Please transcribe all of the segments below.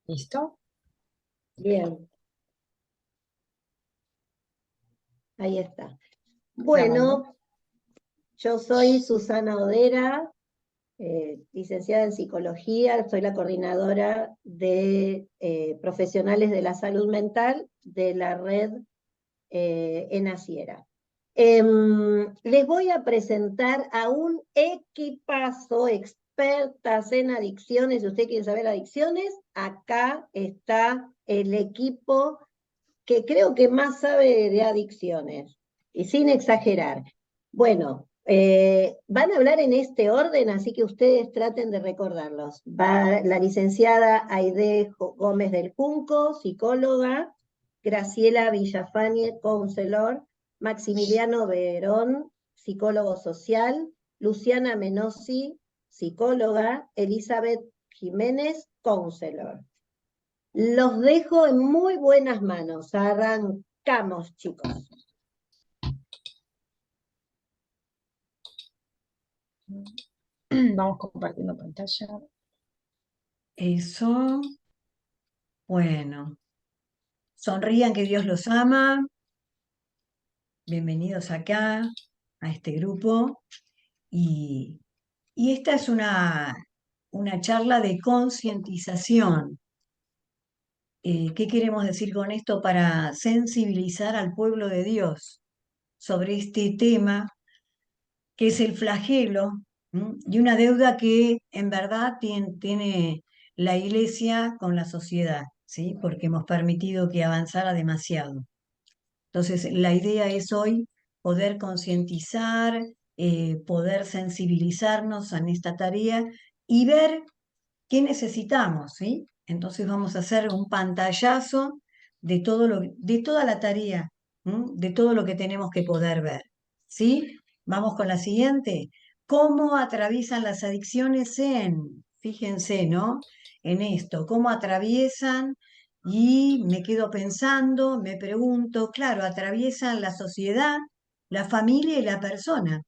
¿Listo? Bien. Ahí está. Grabando. Bueno, yo soy Susana Odera, licenciada en Psicología, soy la coordinadora de profesionales de la salud mental de la red ENACIERA. Les voy a presentar a un equipazo, expertas en adicciones. Si usted quiere saber adicciones, acá está el equipo que creo que más sabe de adicciones, y sin exagerar. Bueno, van a hablar en este orden, así que ustedes traten de recordarlos. Va la licenciada Aide Gómez del Junco, psicóloga, Graciela Villafañe, counselor, Maximiliano Verón, psicólogo social, Luciana Menossi, psicóloga, Elizabeth Jiménez, counselor. Los dejo en muy buenas manos. Arrancamos, chicos. Vamos compartiendo pantalla. Eso. Bueno. Sonrían, que Dios los ama. Bienvenidos acá, a este grupo. Y esta es una charla de concientización. ¿Qué queremos decir con esto? Para sensibilizar al pueblo de Dios sobre este tema, que es el flagelo, y una deuda que en verdad tiene la Iglesia con la sociedad, ¿sí? Porque hemos permitido que avanzara demasiado. Entonces, la idea es hoy poder concientizar, poder sensibilizarnos en esta tarea y ver qué necesitamos, ¿sí? Entonces vamos a hacer un pantallazo de toda la tarea, de todo lo que tenemos que poder ver, ¿sí? Vamos con la siguiente. ¿Cómo atraviesan las adicciones fíjense, ¿no? En esto, cómo atraviesan, y me quedo pensando, me pregunto, claro, atraviesan la sociedad, la familia y la persona,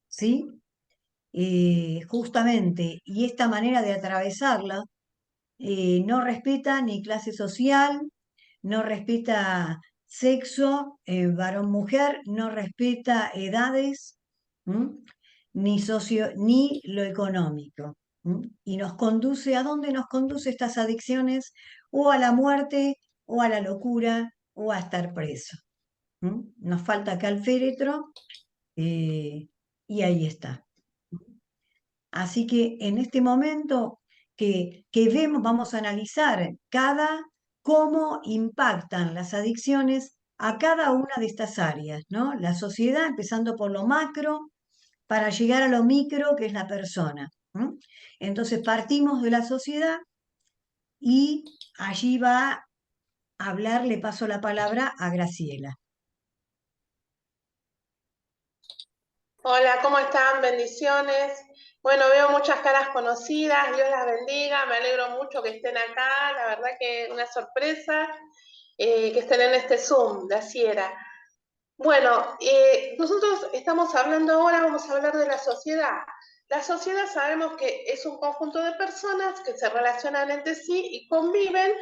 ¿sí? Justamente, y esta manera de atravesarla no respeta ni clase social, no respeta sexo, varón-mujer, no respeta edades, ni lo económico. Y nos conduce, ¿a dónde nos conduce estas adicciones? O a la muerte, o a la locura, o a estar preso. Nos falta acá el féretro, y ahí está. Así que en este momento que vemos, vamos a analizar cómo impactan las adicciones a cada una de estas áreas, ¿no? La sociedad, empezando por lo macro, para llegar a lo micro, que es la persona. Entonces partimos de la sociedad y allí va a hablar, le paso la palabra a Graciela. Hola, ¿cómo están? Bendiciones. Bueno, veo muchas caras conocidas, Dios las bendiga, me alegro mucho que estén acá, la verdad que una sorpresa que estén en este Zoom, de así era. Bueno, nosotros estamos hablando ahora, vamos a hablar de la sociedad. La sociedad sabemos que es un conjunto de personas que se relacionan entre sí y conviven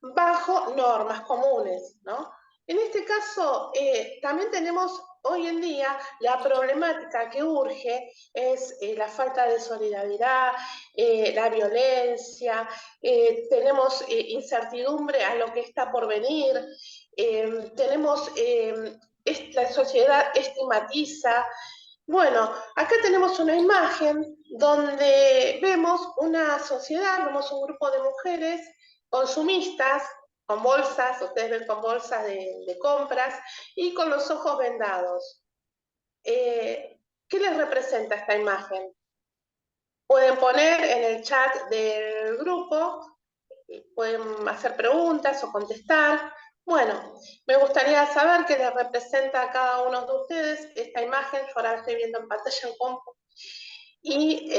bajo normas comunes, ¿no? En este caso, también tenemos hoy en día la problemática que urge es la falta de solidaridad, la violencia, tenemos incertidumbre a lo que está por venir, tenemos la sociedad estigmatiza. Bueno, acá tenemos una imagen donde vemos una sociedad, vemos un grupo de mujeres consumistas, con bolsas, ustedes ven con bolsas de compras, y con los ojos vendados. ¿Qué les representa esta imagen? Pueden poner en el chat del grupo, pueden hacer preguntas o contestar. Bueno, me gustaría saber qué les representa a cada uno de ustedes esta imagen. Yo ahora la estoy viendo en pantalla en compu. Y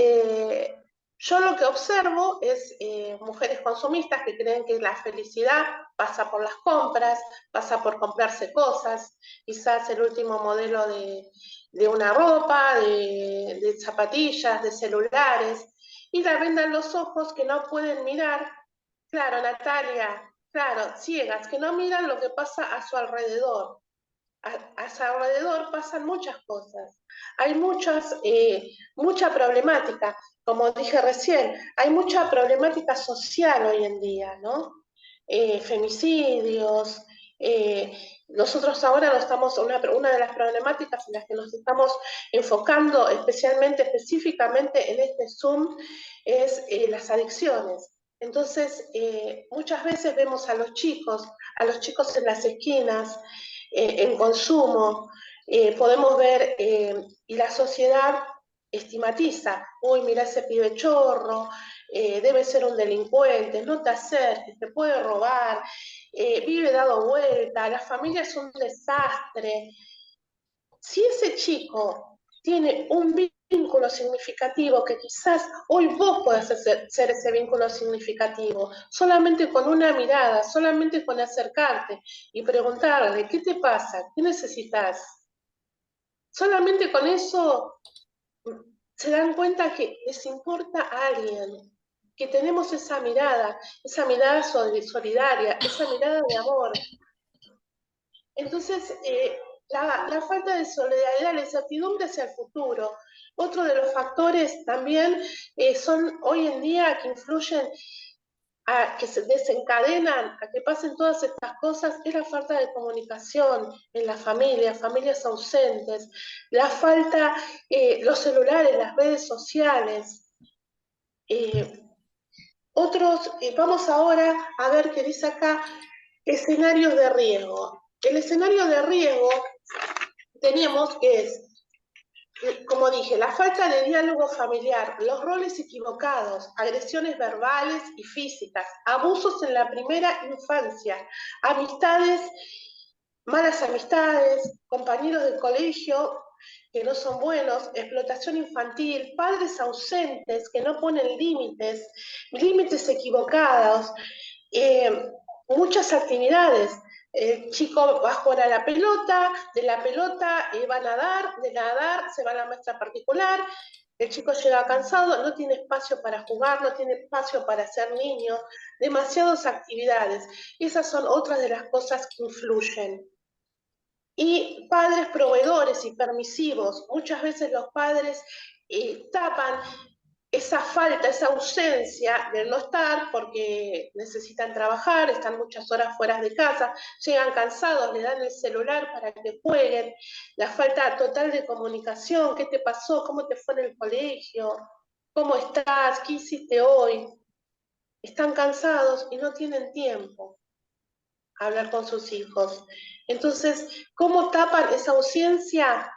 yo lo que observo es mujeres consumistas que creen que la felicidad pasa por las compras, pasa por comprarse cosas, quizás el último modelo de una ropa, de zapatillas, de celulares. y la vendan los ojos que no pueden mirar, claro, Natalia, claro, ciegas, que no miran lo que pasa a su alrededor. A su alrededor pasan muchas cosas. Hay mucha problemática, como dije recién, hay mucha problemática social hoy en día, ¿no? Femicidios. Nosotros ahora nos estamos, una de las problemáticas en las que nos estamos enfocando específicamente en este Zoom es las adicciones. Entonces, muchas veces vemos a los chicos en las esquinas, en consumo, podemos ver, y la sociedad estigmatiza, uy, mira ese pibe chorro, debe ser un delincuente, no te acerques, te puede robar, vive dado vuelta, la familia es un desastre. Si ese chico tiene un vínculo significativo, que quizás hoy vos podés ser ese vínculo significativo, solamente con una mirada, solamente con acercarte y preguntarle, ¿qué te pasa? ¿Qué necesitas? Solamente con eso se dan cuenta que les importa a alguien, que tenemos esa mirada solidaria, esa mirada de amor. Entonces, la falta de solidaridad, la incertidumbre hacia el futuro. Otro de los factores también son hoy en día que influyen a que se desencadenan, a que pasen todas estas cosas, es la falta de comunicación en la familia, familias ausentes, la falta, los celulares, las redes sociales. Vamos ahora a ver qué dice acá, escenarios de riesgo. El escenario de riesgo tenemos que es, como dije, la falta de diálogo familiar, los roles equivocados, agresiones verbales y físicas, abusos en la primera infancia, amistades, malas amistades, compañeros de colegio que no son buenos, explotación infantil, padres ausentes que no ponen límites, límites equivocados, muchas actividades. El chico va a jugar a la pelota, de la pelota va a nadar, de nadar se va a la maestra particular, el chico llega cansado, no tiene espacio para jugar, no tiene espacio para ser niño, demasiadas actividades. Esas son otras de las cosas que influyen. Y padres proveedores y permisivos, muchas veces los padres tapan esa falta, esa ausencia de no estar porque necesitan trabajar, están muchas horas fuera de casa, llegan cansados, le dan el celular para que jueguen, la falta total de comunicación, ¿qué te pasó? ¿Cómo te fue en el colegio? ¿Cómo estás? ¿Qué hiciste hoy? Están cansados y no tienen tiempo a hablar con sus hijos. Entonces, ¿cómo tapan esa ausencia?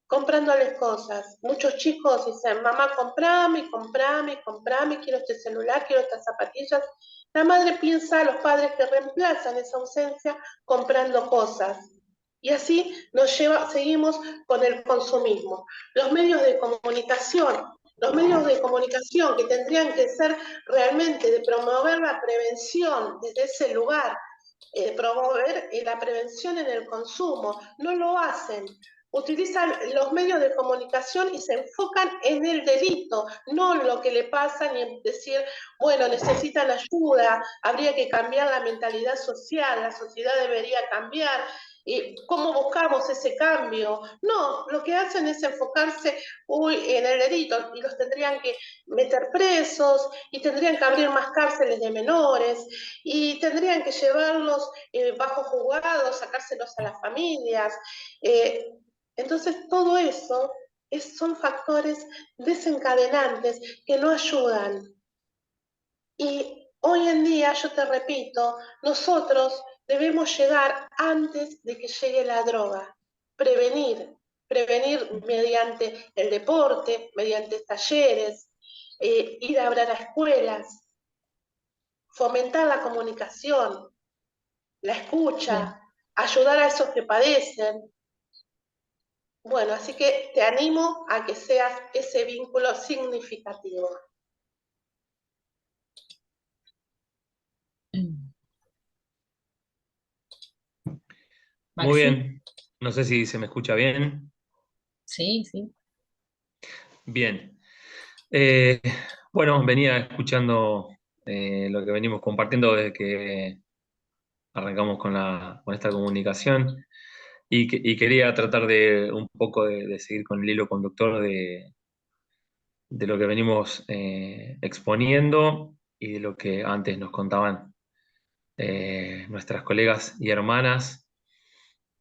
Comprándoles cosas. Muchos chicos dicen, mamá, comprame, quiero este celular, quiero estas zapatillas. La madre piensa, los padres que reemplazan esa ausencia comprando cosas. Y así seguimos con el consumismo. Los medios de comunicación que tendrían que ser realmente de promover la prevención desde ese lugar, promover la prevención en el consumo, no lo hacen. Utilizan los medios de comunicación y se enfocan en el delito, no en lo que le pasa, ni en decir, bueno, necesitan ayuda, habría que cambiar la mentalidad social, la sociedad debería cambiar, ¿cómo buscamos ese cambio? No, lo que hacen es enfocarse en el delito y los tendrían que meter presos y tendrían que abrir más cárceles de menores y tendrían que llevarlos bajo juzgados, sacárselos a las familias. Entonces, todo eso son factores desencadenantes que no ayudan. Y hoy en día, yo te repito, nosotros debemos llegar antes de que llegue la droga. Prevenir mediante el deporte, mediante talleres, ir a hablar a escuelas, fomentar la comunicación, la escucha, ayudar a esos que padecen. Bueno, así que te animo a que seas ese vínculo significativo. Maxi. Muy bien. No sé si se me escucha bien. Sí, sí. Bien. Bueno, venía escuchando lo que venimos compartiendo desde que arrancamos con esta comunicación y quería tratar de un poco de seguir con el hilo conductor de lo que venimos exponiendo y de lo que antes nos contaban nuestras colegas y hermanas.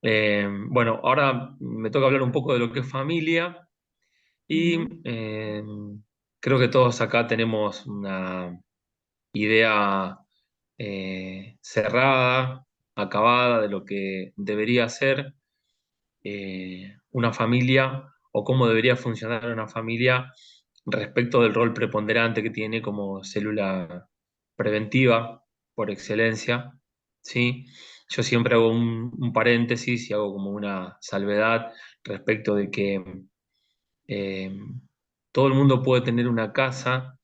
Bueno, ahora me toca hablar un poco de lo que es familia y Ujú. creo que todos acá tenemos una idea cerrada, acabada de lo que debería ser una familia o cómo debería funcionar una familia respecto del rol preponderante que tiene como célula preventiva por excelencia, ¿sí? Yo siempre hago un paréntesis y hago como una salvedad respecto de que eh, todo el mundo puede tener una casa,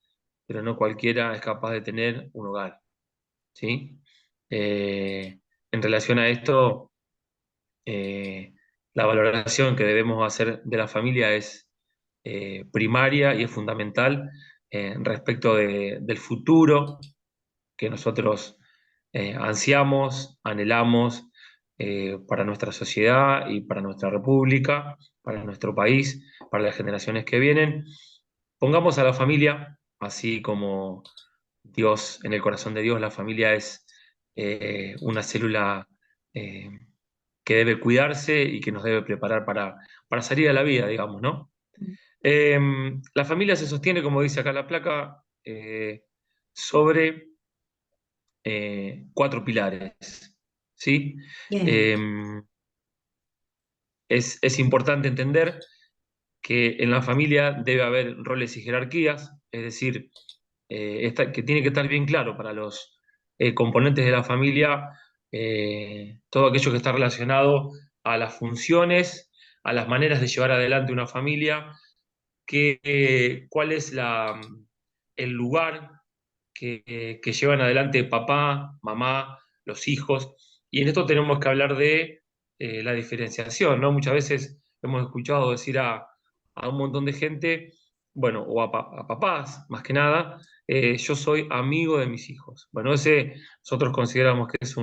pero no cualquiera es capaz de tener un hogar, ¿sí? En relación a esto, eh, la valoración que debemos hacer de la familia es primaria y es fundamental respecto del futuro que nosotros ansiamos, anhelamos para nuestra sociedad y para nuestra república, para nuestro país, para las generaciones que vienen. Pongamos a la familia, así como Dios, en el corazón de Dios, la familia es una célula eh, que debe cuidarse y que nos debe preparar para salir a la vida, digamos, ¿no? Eh, la familia se sostiene, como dice acá la placa, sobre cuatro pilares, ¿sí? Bien, Eh, es importante entender que en la familia debe haber roles y jerarquías, es decir, que tiene que estar bien claro para los componentes de la familia todo aquello que está relacionado a las funciones, a las maneras de llevar adelante una familia, cuál es el lugar que llevan adelante papá, mamá, los hijos. Y en esto tenemos que hablar de la diferenciación, ¿no? Muchas veces hemos escuchado decir a un montón de gente, bueno, o a papás, más que nada, yo soy amigo de mis hijos. Bueno, ese nosotros consideramos que es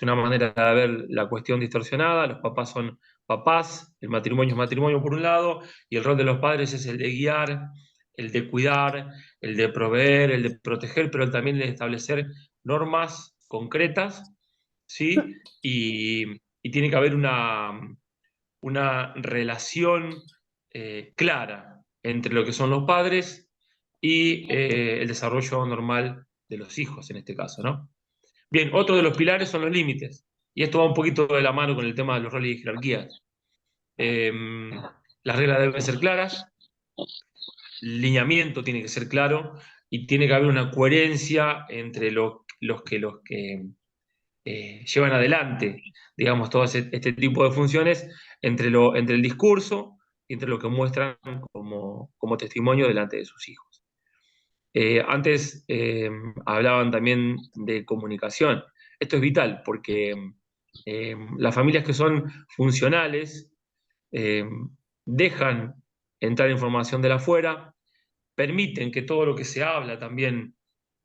una manera de ver la cuestión distorsionada. Los papás son papás, el matrimonio es matrimonio por un lado, y el rol de los padres es el de guiar, el de cuidar, el de proveer, el de proteger, pero también el de establecer normas concretas, ¿sí? Y tiene que haber una relación clara entre lo que son los padres y el desarrollo normal de los hijos, en este caso, ¿no? Bien, otro de los pilares son los límites, y esto va un poquito de la mano con el tema de los roles y jerarquías. Eh, las reglas deben ser claras, el lineamiento tiene que ser claro y tiene que haber una coherencia entre los que llevan adelante, digamos, todo este tipo de funciones entre el discurso y entre lo que muestran como testimonio delante de sus hijos. Antes hablaban también de comunicación. Esto es vital porque las familias que son funcionales eh, dejan entrar información de la afuera, permiten que todo lo que se habla también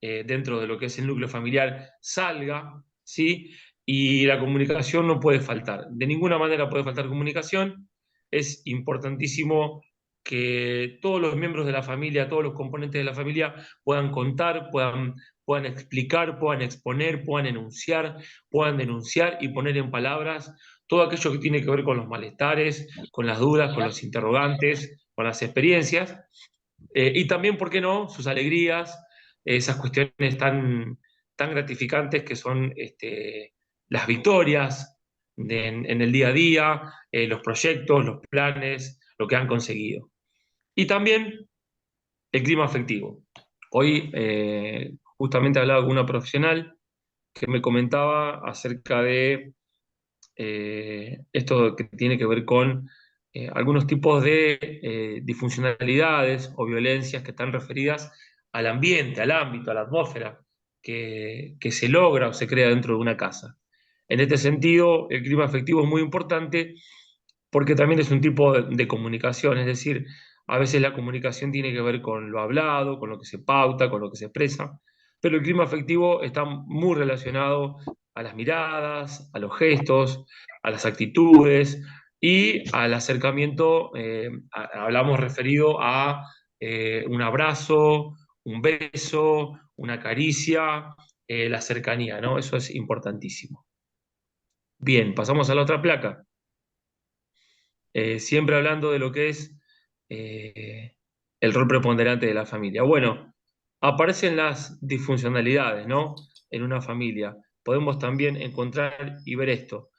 dentro de lo que es el núcleo familiar salga, ¿sí? Y la comunicación no puede faltar. De ninguna manera puede faltar comunicación. Es importantísimo que todos los miembros de la familia, todos los componentes de la familia puedan contar, puedan explicar, puedan exponer, puedan enunciar, puedan denunciar y poner en palabras todo aquello que tiene que ver con los malestares, con las dudas, con los interrogantes, con las experiencias y también, ¿por qué no?, sus alegrías, esas cuestiones tan gratificantes que son las victorias en el día a día, los proyectos, los planes, lo que han conseguido. Y también el clima afectivo. Hoy justamente hablaba con una profesional que me comentaba acerca de esto que tiene que ver con algunos tipos de disfuncionalidades o violencias que están referidas al ambiente, al ámbito, a la atmósfera que se logra o se crea dentro de una casa. En este sentido, el clima afectivo es muy importante porque también es un tipo de comunicación, es decir, A veces la comunicación tiene que ver con lo hablado, con lo que se pauta, con lo que se expresa, pero el clima afectivo está muy relacionado a las miradas, a los gestos, a las actitudes y al acercamiento, hablamos referido a un abrazo, un beso, una caricia, la cercanía, ¿no? Eso es importantísimo. Bien, pasamos a la otra placa. Siempre hablando de lo que es eh, el rol preponderante de la familia. Bueno, aparecen las disfuncionalidades, ¿no? En una familia. Podemos también encontrar y ver esto.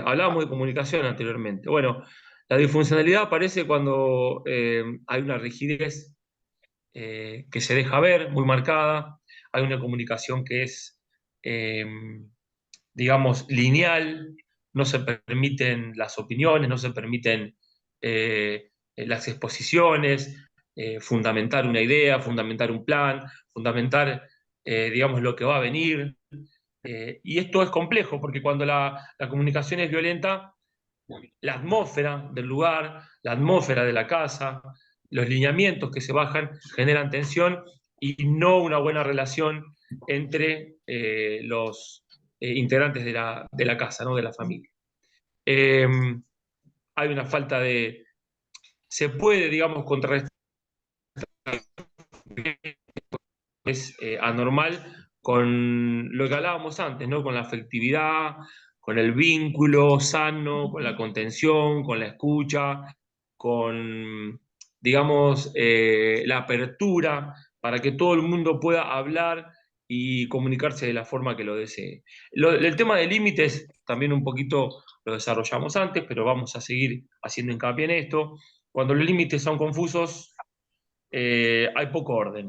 Hablábamos de comunicación anteriormente. Bueno, la disfuncionalidad aparece cuando hay una rigidez que se deja ver, muy marcada, hay una comunicación que es, eh, digamos, lineal, no se permiten las opiniones, no se permiten las exposiciones, fundamentar una idea, fundamentar un plan, fundamentar, digamos, lo que va a venir. Y esto es complejo porque cuando la comunicación es violenta, la atmósfera del lugar, la atmósfera de la casa, los lineamientos que se bajan generan tensión y no una buena relación entre los integrantes de la casa, ¿no? De la familia. Hay una falta de... Se puede, digamos, contrarrestar, es anormal con lo que hablábamos antes, ¿no? Con la afectividad, con el vínculo sano, con la contención, con la escucha, con, digamos, la apertura para que todo el mundo pueda hablar y comunicarse de la forma que lo desee. El tema de límites también un poquito lo desarrollamos antes, pero vamos a seguir haciendo hincapié en esto. Cuando los límites son confusos, hay poco orden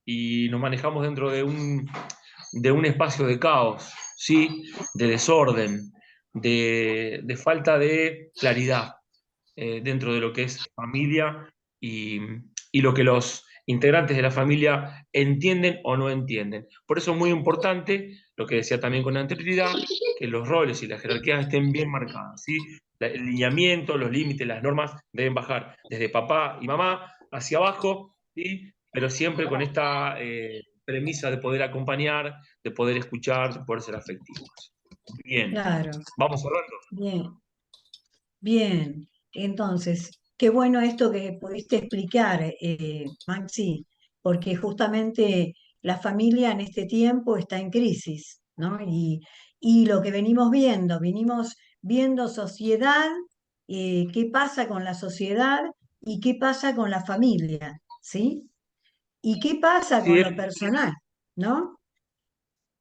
y nos manejamos dentro de un espacio de caos, ¿sí? De desorden, de falta de claridad dentro de lo que es familia y lo que los integrantes de la familia entienden o no entienden. Por eso es muy importante, lo que decía también con anterioridad, que los roles y las jerarquías estén bien marcadas, ¿sí? El lineamiento, los límites, las normas deben bajar desde papá y mamá hacia abajo, ¿sí? Pero siempre con esta premisa de poder acompañar, de poder escuchar, de poder ser afectivos. Bien, Claro, vamos hablando. bien, bien. Entonces, qué bueno esto que pudiste explicar, Maxi, porque justamente la familia en este tiempo está en crisis, ¿no? Y lo que venimos viendo sociedad, qué pasa con la sociedad y qué pasa con la familia, ¿sí? ¿Y qué pasa Sí, con lo personal, ¿no?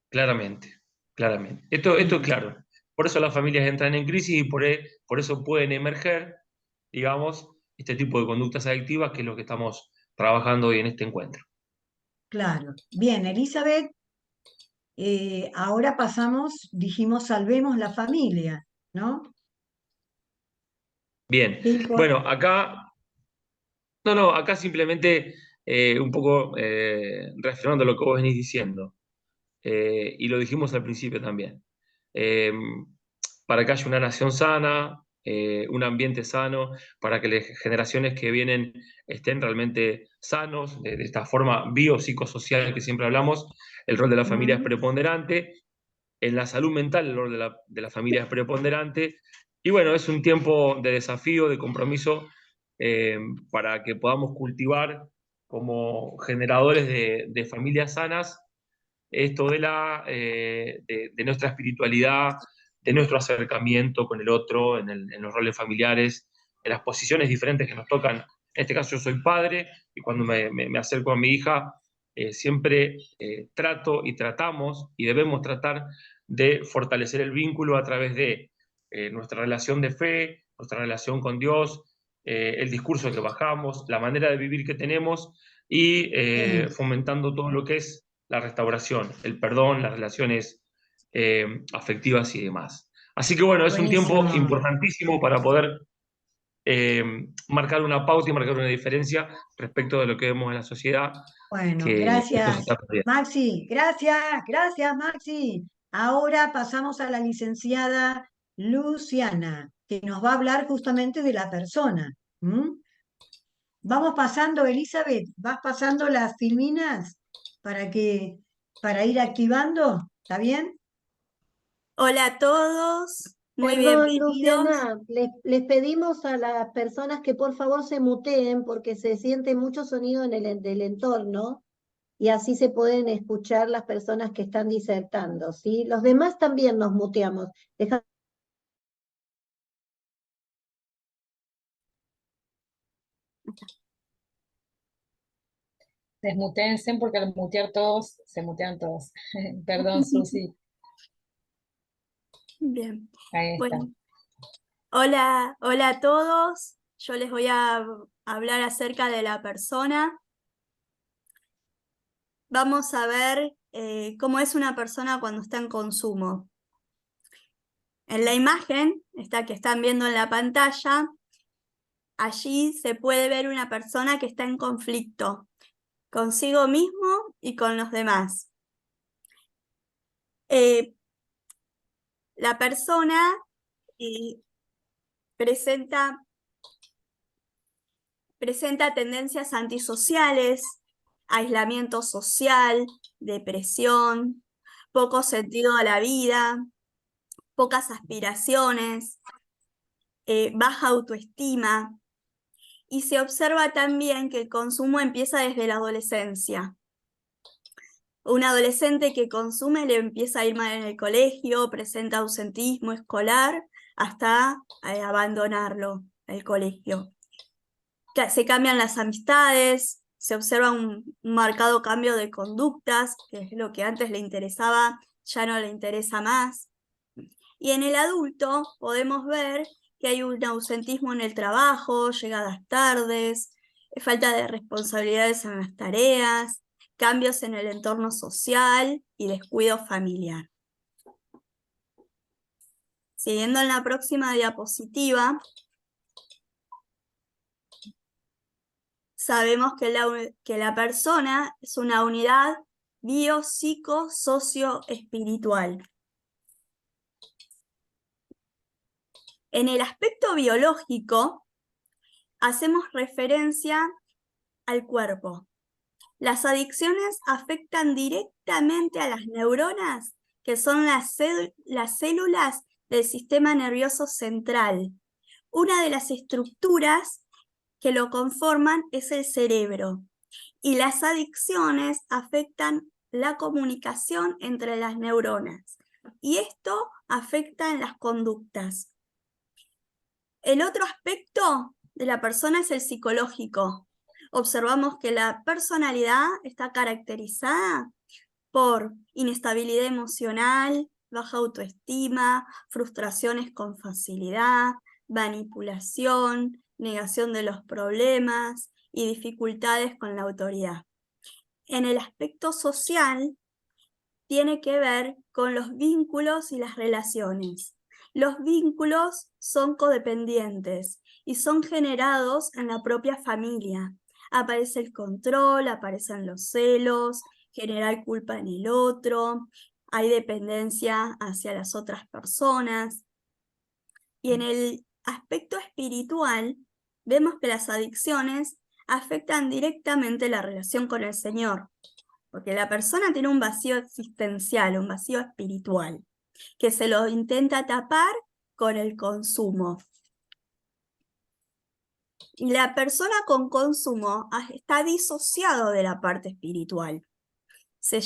claramente, claramente. Esto es Mm. claro. Por eso las familias entran en crisis y por eso pueden emerger, digamos, este tipo de conductas adictivas, que es lo que estamos trabajando hoy en este encuentro. Claro. Bien, Elizabeth, ahora pasamos, dijimos, salvemos la familia, ¿no? Bien, Qué impor- bueno, acá, no, no, acá simplemente un poco reafirmando lo que vos venís diciendo, y lo dijimos al principio también. Eh, para que haya una nación sana, un ambiente sano, para que las generaciones que vienen estén realmente sanos, de esta forma biopsicosocial que siempre hablamos, el rol de la familia es Mm. preponderante, en la salud mental el rol de la familia es preponderante, y bueno, es un tiempo de desafío, de compromiso, eh, para que podamos cultivar como generadores de familias sanas esto de nuestra espiritualidad, de nuestro acercamiento con el otro, en los roles familiares, en las posiciones diferentes que nos tocan. En este caso yo soy padre y cuando me acerco a mi hija, siempre trato y tratamos y debemos tratar de fortalecer el vínculo a través de nuestra relación de fe, nuestra relación con Dios, el discurso que bajamos, la manera de vivir que tenemos y Sí, fomentando todo lo que es la restauración, el perdón, las relaciones afectivas y demás. Así que bueno, es un tiempo buenísimo. importantísimo para poder marcar una pauta y marcar una diferencia respecto de lo que vemos en la sociedad, Bueno, que esto se está gracias, perdiendo. Maxi, gracias, Maxi. Ahora pasamos a la licenciada Luciana, que nos va a hablar justamente de la persona. ¿M? Vamos pasando, Elizabeth, vas pasando las filminas para ir activando, ¿está bien? Hola a todos, muy Perdón, bienvenidos. Luciana, les pedimos a las personas que por favor se muteen porque se siente mucho sonido en del entorno y así se pueden escuchar las personas que están disertando, ¿sí? Los demás también nos muteamos. Desmutéense porque al mutear todos, se mutean todos. Perdón, Susi. Bien, Ahí está. bueno, hola a todos. Yo les voy a hablar acerca de la persona. Vamos a ver cómo es una persona cuando está en consumo. En la imagen, esta que están viendo en la pantalla, allí se puede ver una persona que está en conflicto consigo mismo y con los demás. La persona presenta tendencias antisociales, aislamiento social, depresión, poco sentido a la vida, pocas aspiraciones, baja autoestima, y se observa también que el consumo empieza desde la adolescencia. Un adolescente que consume le empieza a ir mal en el colegio, presenta ausentismo escolar, hasta abandonarlo, el colegio. Se cambian las amistades, se observa un marcado cambio de conductas, que es lo que antes le interesaba, ya no le interesa más. Y en el adulto podemos ver que hay un ausentismo en el trabajo, llegadas tardes, falta de responsabilidades en las tareas, cambios en el entorno social y descuido familiar. Siguiendo en la próxima diapositiva, sabemos que la persona es una unidad bio-psico-socio-espiritual. En el aspecto biológico, hacemos referencia al cuerpo. Las adicciones afectan directamente a las neuronas, que son las células del sistema nervioso central. Una de las estructuras que lo conforman es el cerebro. Y las adicciones afectan la comunicación entre las neuronas. Y esto afecta en las conductas. El otro aspecto de la persona es el psicológico. Observamos que la personalidad está caracterizada por inestabilidad emocional, baja autoestima, frustraciones con facilidad, manipulación, negación de los problemas y dificultades con la autoridad. En el aspecto social, tiene que ver con los vínculos y las relaciones. Los vínculos son codependientes y son generados en la propia familia. Aparece el control, aparecen los celos, generar culpa en el otro, hay dependencia hacia las otras personas. Y en el aspecto espiritual, vemos que las adicciones afectan directamente la relación con el Señor, porque la persona tiene un vacío existencial, un vacío espiritual, que se lo intenta tapar con el consumo. Y la persona con consumo está disociado de la parte espiritual. Se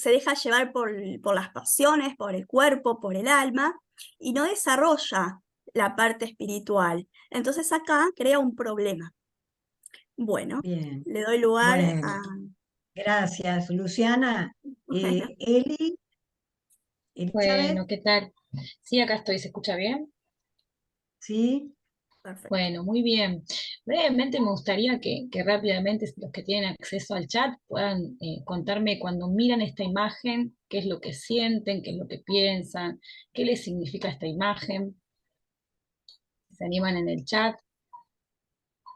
deja llevar por las pasiones, por el cuerpo, por el alma, y no desarrolla la parte espiritual. Entonces acá crea un problema. Bueno, Bien. le doy lugar Bueno, a... gracias, Luciana. Eli, Elizabeth, Bueno, ¿qué tal? Sí, acá estoy, ¿se escucha bien? ¿sí? Perfecto. Bueno, muy bien. Brevemente me gustaría que rápidamente los que tienen acceso al chat puedan contarme cuando miran esta imagen, qué es lo que sienten, qué es lo que piensan, qué les significa esta imagen. Se animan en el chat.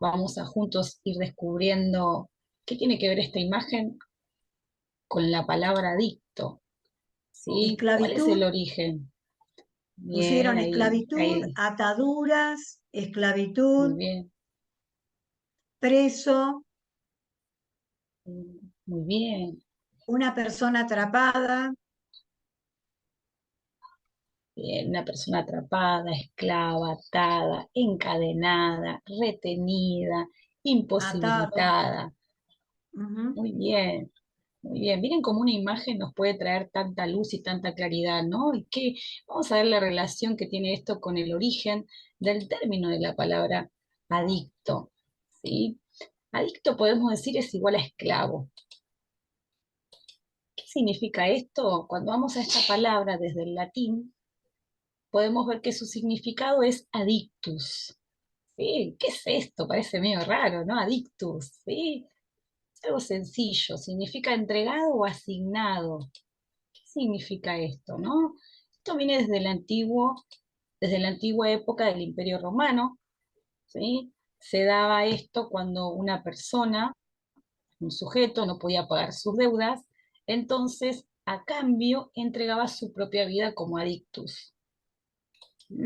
Vamos a juntos ir descubriendo qué tiene que ver esta imagen con la palabra adicto, ¿sí? ¿Cuál es Esclavitud. el origen? Bien, Pusieron ahí, esclavitud, ahí, ataduras, muy esclavitud, bien, preso, muy bien. una persona atrapada, Bien, una persona atrapada, esclava, atada, encadenada, retenida, atado. imposibilitada. Ujú. Muy bien, muy bien. Miren cómo una imagen nos puede traer tanta luz y tanta claridad, ¿no? Y que vamos a ver la relación que tiene esto con el origen del término de la palabra adicto, ¿sí? Adicto podemos decir es igual a esclavo. ¿Qué significa esto? Cuando vamos a esta palabra desde el latín, podemos ver que su significado es adictus. ¿Sí? ¿Qué es esto? Parece medio raro, ¿no? Adictus, ¿sí? Es algo sencillo, significa entregado o asignado. ¿Qué significa esto, no? Esto viene desde la antigua época del Imperio Romano, ¿sí? Se daba esto cuando una persona, un sujeto, no podía pagar sus deudas, entonces a cambio entregaba su propia vida como adictus.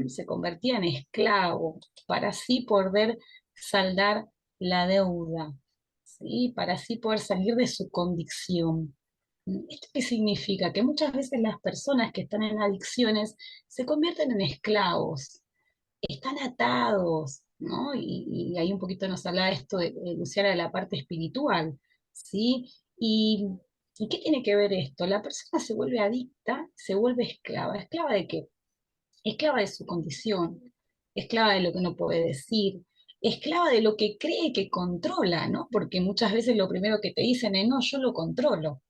Se convertía en esclavo para así poder saldar la deuda, ¿sí? Para así poder salir de su condición. ¿Esto qué significa? Que muchas veces las personas que están en adicciones se convierten en esclavos, están atados, ¿no? Y ahí un poquito nos habla esto de Luciana de la parte espiritual, ¿sí? ¿Y qué tiene que ver esto? La persona se vuelve adicta, se vuelve esclava. ¿Esclava de qué? Esclava de su condición, esclava de lo que no puede decir, esclava de lo que cree que controla, ¿no? Porque muchas veces lo primero que te dicen es, no, yo lo controlo,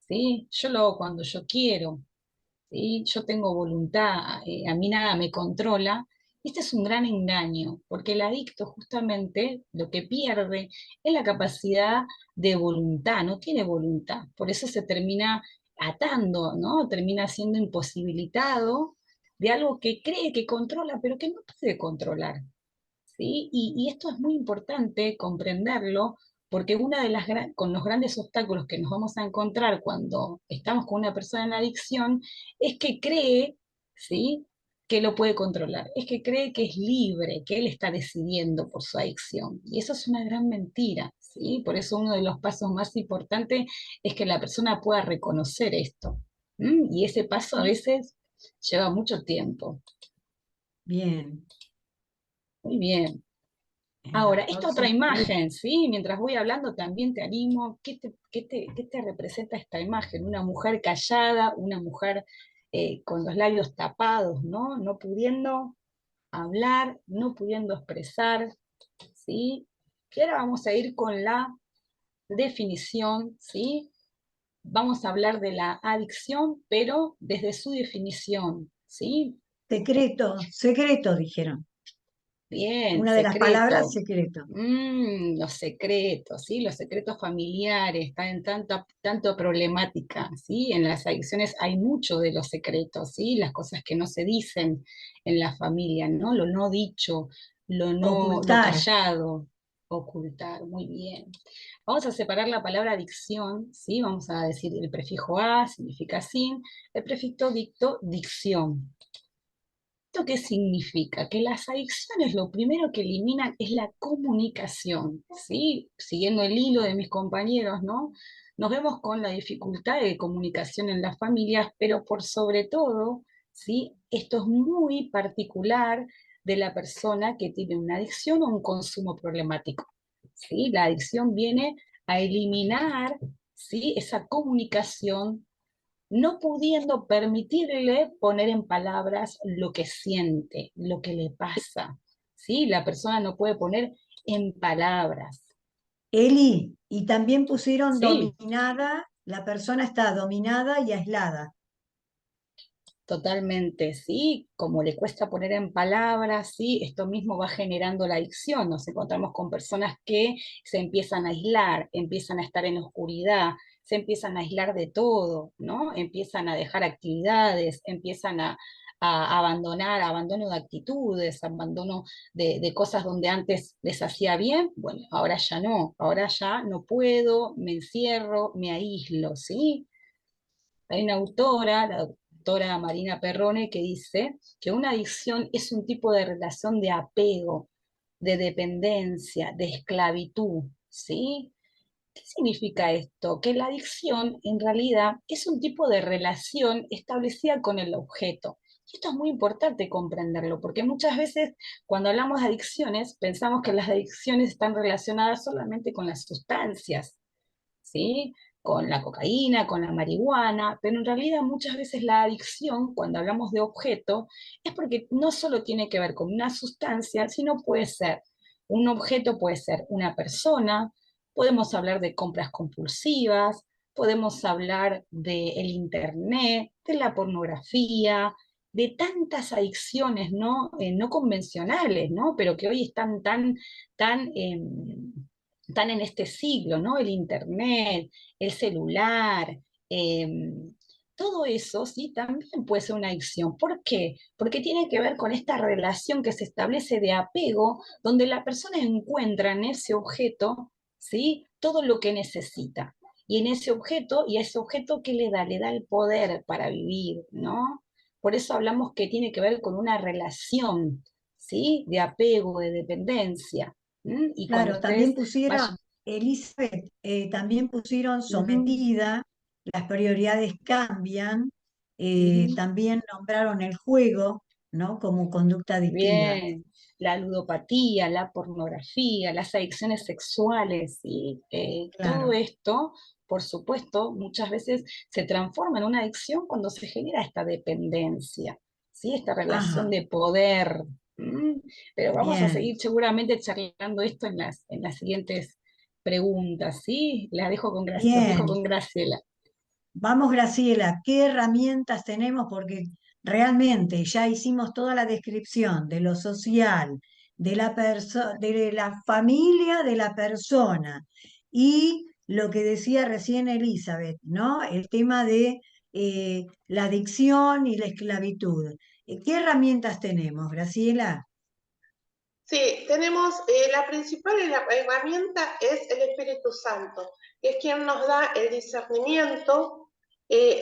¿sí? Yo lo hago cuando yo quiero, ¿sí? Yo tengo voluntad, a mí nada me controla. Este es un gran engaño, porque el adicto justamente lo que pierde es la capacidad de voluntad, no tiene voluntad, por eso se termina atando, ¿no? Termina siendo imposibilitado de algo que cree que controla, pero que no puede controlar. ¿Sí? Y esto es muy importante comprenderlo, porque una de con los grandes obstáculos que nos vamos a encontrar cuando estamos con una persona en adicción es que cree, ¿sí? Que lo puede controlar, es que cree que es libre, que él está decidiendo por su adicción. Y eso es una gran mentira, ¿sí? Por eso uno de los pasos más importantes es que la persona pueda reconocer esto. Y ese paso a veces lleva mucho tiempo. Bien. Muy bien. En la Ahora, esta otra próxima. imagen, ¿sí? Mientras voy hablando también te animo. Qué te representa esta imagen? Una mujer callada, una mujer con los labios tapados, ¿no? No pudiendo hablar, no pudiendo expresar, ¿sí? Y ahora vamos a ir con la definición, ¿sí? Vamos a hablar de la adicción, pero desde su definición, ¿sí? Secreto, secreto, dijeron. Bien, Una de las palabras, secreto. secreto. Los secretos, ¿sí? Los secretos familiares, están en tanto problemática, ¿sí? En las adicciones hay mucho de los secretos, ¿sí? Las cosas que no se dicen en la familia, ¿no? Lo no dicho, lo Ocultar. callado, ocultar, muy bien. Vamos a separar la palabra adicción, ¿sí? Vamos a decir el prefijo a, significa sin, el prefijo dicto, dicción. ¿Esto qué significa? Que las adicciones lo primero que eliminan es la comunicación, ¿sí? Siguiendo el hilo de mis compañeros, ¿no? Nos vemos con la dificultad de comunicación en las familias, pero por sobre todo, ¿sí? Esto es muy particular de la persona que tiene una adicción o un consumo problemático, ¿sí? La adicción viene a eliminar, ¿sí? Esa comunicación no pudiendo permitirle poner en palabras lo que siente, lo que le pasa. ¿Sí? La persona no puede poner en palabras. Eli, y también pusieron Sí, dominada, la persona está dominada y aislada. totalmente, sí, como le cuesta poner en palabras, sí, esto mismo va generando la adicción. Nos encontramos con personas que se empiezan a aislar, empiezan a estar en oscuridad, se empiezan a aislar de todo, ¿no? Empiezan a dejar actividades, empiezan a abandonar, abandono de actitudes, abandono de cosas donde antes les hacía bien, bueno, ahora ya no puedo, me encierro, me aíslo, ¿sí? Hay una autora, la doctora Marina Perrone, que dice que una adicción es un tipo de relación de apego, de dependencia, de esclavitud, ¿sí? ¿Qué significa esto? Que la adicción en realidad es un tipo de relación establecida con el objeto. Y esto es muy importante comprenderlo, porque muchas veces cuando hablamos de adicciones, pensamos que las adicciones están relacionadas solamente con las sustancias, ¿sí? Con la cocaína, con la marihuana, pero en realidad muchas veces la adicción, cuando hablamos de objeto, es porque no solo tiene que ver con una sustancia, sino puede ser un objeto, puede ser una persona, podemos hablar de compras compulsivas, podemos hablar del internet, de la pornografía, de tantas adicciones no convencionales, ¿no? Pero que hoy están tan en este siglo, ¿no? El internet, el celular, todo eso, sí, también puede ser una adicción. ¿Por qué? Porque tiene que ver con esta relación que se establece de apego, donde la persona encuentra en ese objeto, ¿sí? Todo lo que necesita. Y en ese objeto, y a ese objeto, ¿qué le da? Le da el poder para vivir, ¿no? Por eso hablamos que tiene que ver con una relación, ¿sí? De apego, de dependencia. Y cuando Claro, también ustedes pusieron, vayan, Elizabeth, también pusieron ujú, sometida, las prioridades cambian, ujú, también nombraron el juego, ¿no? Como conducta adictiva. bien, la ludopatía, la pornografía, las adicciones sexuales, ¿sí? Todo Claro. esto, por supuesto, muchas veces se transforma en una adicción cuando se genera esta dependencia, ¿sí? Esta relación Ajá, de poder. ¿M? Pero vamos a bien, seguir seguramente charlando esto en las siguientes preguntas, ¿sí? Los dejo bien. con Graciela. Vamos, Graciela, ¿qué herramientas tenemos? Porque realmente ya hicimos toda la descripción de lo social, de la familia de la persona y lo que decía recién Elizabeth, ¿no? El tema de la adicción y la esclavitud. ¿Qué herramientas tenemos, Graciela? Sí, tenemos la principal herramienta es el Espíritu Santo, que es quien nos da el discernimiento,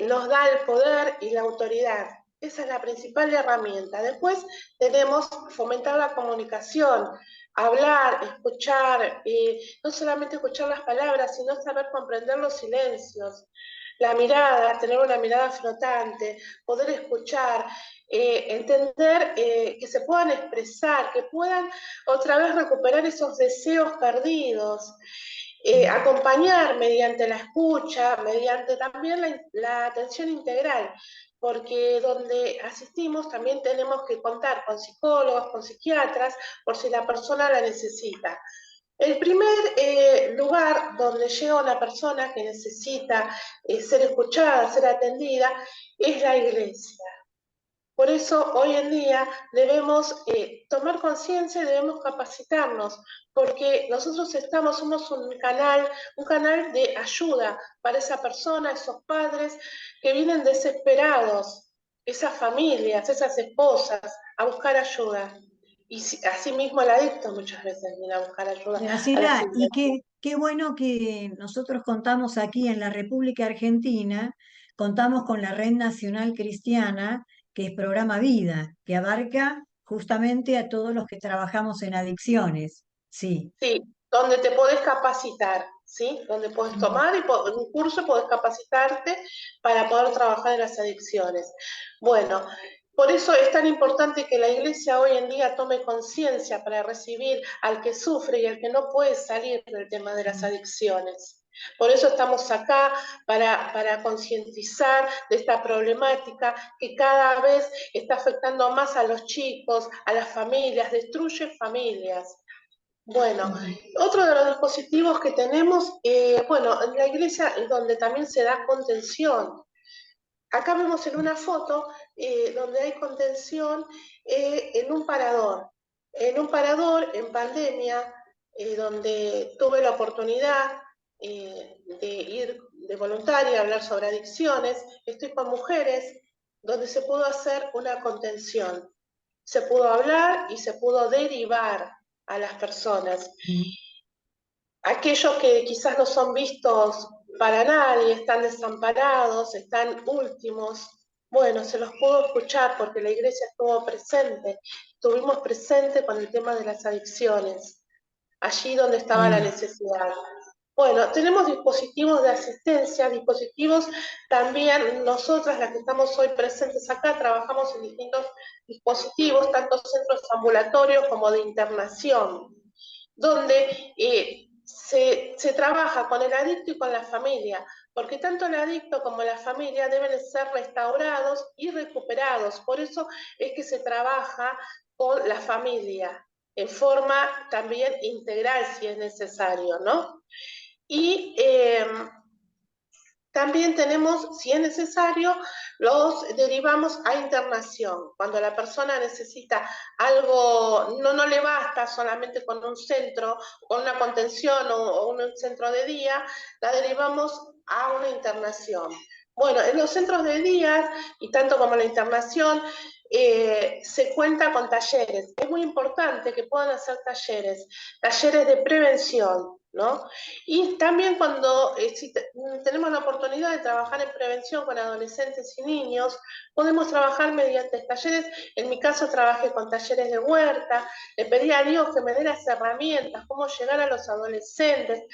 nos da el poder y la autoridad. Esa es la principal herramienta. Después tenemos fomentar la comunicación, hablar, escuchar, no solamente escuchar las palabras, sino saber comprender los silencios, la mirada, tener una mirada flotante, poder escuchar, entender que se puedan expresar, que puedan otra vez recuperar esos deseos perdidos, acompañar mediante la escucha, mediante también la atención integral, porque donde asistimos también tenemos que contar con psicólogos, con psiquiatras, por si la persona la necesita. El primer lugar donde llega una persona que necesita ser escuchada, ser atendida, es la iglesia. Por eso hoy en día debemos tomar conciencia y debemos capacitarnos, porque nosotros somos un canal de ayuda para esa persona, esos padres que vienen desesperados, esas familias, esas esposas, a buscar ayuda. Y asimismo el adicto muchas veces viene a buscar ayuda a la Graciela, y familia. qué bueno que nosotros contamos aquí en la República Argentina, contamos con la Red Nacional Cristiana, que es Programa Vida, que abarca justamente a todos los que trabajamos en adicciones. Sí. Sí, donde te podés capacitar, ¿sí? Donde podés Mm. tomar un curso, podés capacitarte para poder trabajar en las adicciones. Bueno, por eso es tan importante que la iglesia hoy en día tome conciencia para recibir al que sufre y al que no puede salir del tema de las adicciones. Por eso estamos acá para concientizar de esta problemática que cada vez está afectando más a los chicos, a las familias, destruye familias. Bueno, Ujú. otro de los dispositivos que tenemos, bueno, en la iglesia es donde también se da contención. Acá vemos en una foto donde hay contención en un parador en pandemia, donde tuve la oportunidad de ir de voluntaria a hablar sobre adicciones. Estoy con mujeres donde se pudo hacer una contención. Se pudo hablar y se pudo derivar a las personas. Mm. Aquellos que quizás no son vistos para nadie, están desamparados, están últimos. Bueno, se los pudo escuchar porque la iglesia estuvo presente, estuvimos presentes con el tema de las adicciones, allí donde estaba la Bien, necesidad. Bueno, tenemos dispositivos de asistencia, dispositivos también, nosotras las que estamos hoy presentes acá, trabajamos en distintos dispositivos, tanto centros ambulatorios como de internación, donde se trabaja con el adicto y con la familia, porque tanto el adicto como la familia deben ser restaurados y recuperados. Por eso es que se trabaja con la familia, en forma también integral si es necesario, ¿no? Y también tenemos, si es necesario, los derivamos a internación. Cuando la persona necesita algo, no le basta solamente con un centro, con una contención o un centro de día, la derivamos a una internación. Bueno, en los centros de día, y tanto como la internación, se cuenta con talleres. Es muy importante que puedan hacer talleres de prevención, ¿no? Y también cuando si tenemos la oportunidad de trabajar en prevención con adolescentes y niños, podemos trabajar mediante talleres. En mi caso trabajé con talleres de huerta, le pedí a Dios que me dé las herramientas, cómo llegar a los adolescentes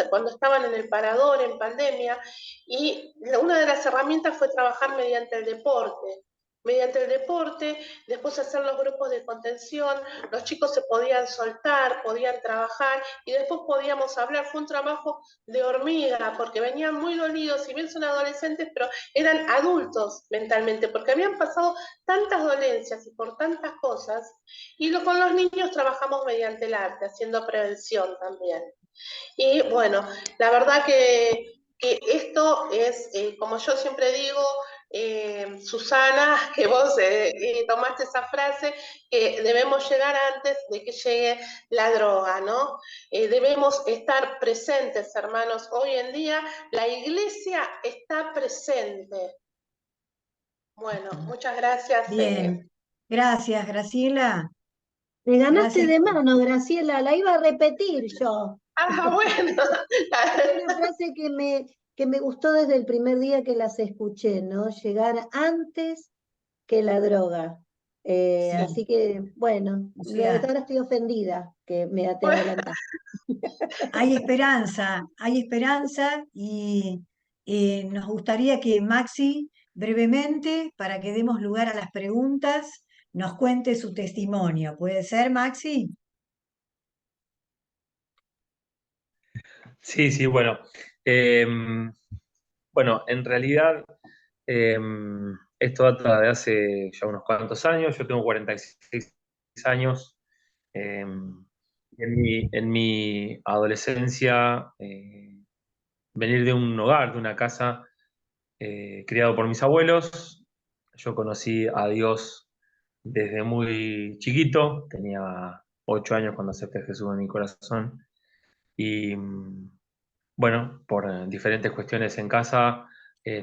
cuando estaban en el parador, en pandemia, y una de las herramientas fue trabajar mediante el deporte. Mediante el deporte, después hacer los grupos de contención, los chicos se podían soltar, podían trabajar y después podíamos hablar. Fue un trabajo de hormiga porque venían muy dolidos, si bien son adolescentes, pero eran adultos mentalmente, porque habían pasado tantas dolencias y por tantas cosas. Y con los niños trabajamos mediante el arte, haciendo prevención también. Y bueno, la verdad que esto es, como yo siempre digo, Susana, que vos tomaste esa frase, que debemos llegar antes de que llegue la droga, ¿no? Debemos estar presentes, hermanos. Hoy en día la iglesia está presente. Bueno, muchas gracias. bien. Gracias, Graciela. Me ganaste Gracias. de mano, Graciela, la iba a repetir yo. Bueno. Fue una frase que me gustó desde el primer día que las escuché, ¿no? Llegar antes que la droga. Sí, Así que, bueno, o sea, ahora estoy ofendida que te adelantaste. hay esperanza y nos gustaría que Maxi brevemente, para que demos lugar a las preguntas, nos cuente su testimonio. ¿Puede ser, Maxi? Sí, sí, bueno. Bueno, en realidad esto data de hace ya unos cuantos años. Yo tengo 46 años. En mi adolescencia, venir de un hogar, de una casa criado por mis abuelos, yo conocí a Dios desde muy chiquito, tenía 8 años cuando acepté a Jesús en mi corazón. Y bueno, por diferentes cuestiones en casa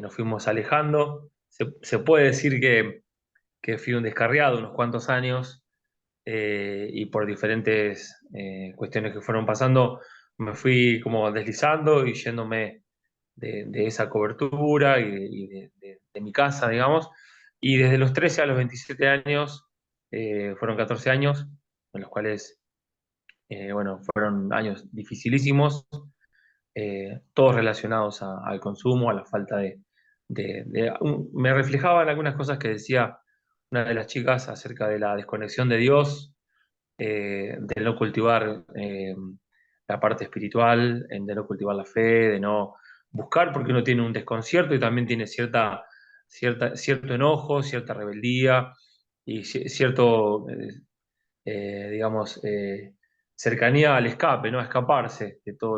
nos fuimos alejando. Se puede decir que fui un descarriado unos cuantos años y por diferentes cuestiones que fueron pasando me fui como deslizando y yéndome de esa cobertura de mi casa, digamos. Y desde los 13 a los 27 años, fueron 14 años, en los cuales, bueno, fueron años dificilísimos, todos relacionados al consumo, a la falta me reflejaban algunas cosas que decía una de las chicas acerca de la desconexión de Dios, de no cultivar la parte espiritual, de no cultivar la fe, de no buscar porque uno tiene un desconcierto y también tiene cierto enojo, cierta rebeldía y cierto, digamos, cercanía al escape, ¿no? A escaparse de todo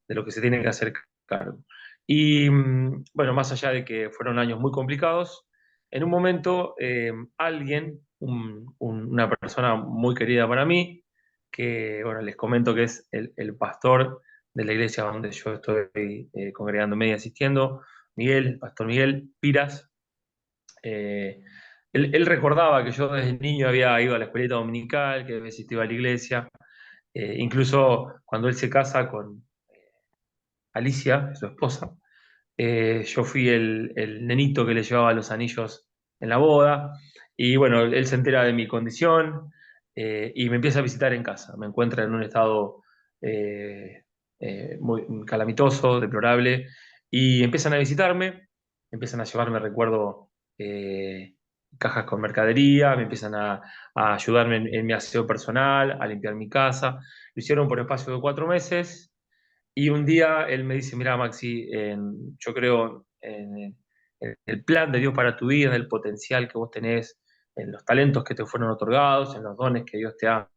de lo que se tiene que hacer cargo. Y bueno, más allá de que fueron años muy complicados, en un momento alguien, una persona muy querida para mí, que bueno, les comento que es el pastor de la iglesia donde yo estoy congregándome y asistiendo, Miguel, el pastor Miguel Piras. Él recordaba que yo desde niño había ido a la escuelita dominical, que había asistido a la iglesia, incluso cuando él se casa con Alicia, su esposa, Yo fui el nenito que le llevaba los anillos en la boda. Y bueno, él se entera de mi condición y me empieza a visitar en casa. Me encuentra en un estado eh, muy calamitoso, deplorable, y empiezan a visitarme, empiezan a llevarme, recuerdo, eh, cajas con mercadería, me empiezan a ayudarme en mi aseo personal, a limpiar mi casa. Lo hicieron por espacio de 4 meses. Y un día él me dice, mira, Maxi, yo creo en el plan de Dios para tu vida, en el potencial que vos tenés, en los talentos que te fueron otorgados, en los dones que Dios te ha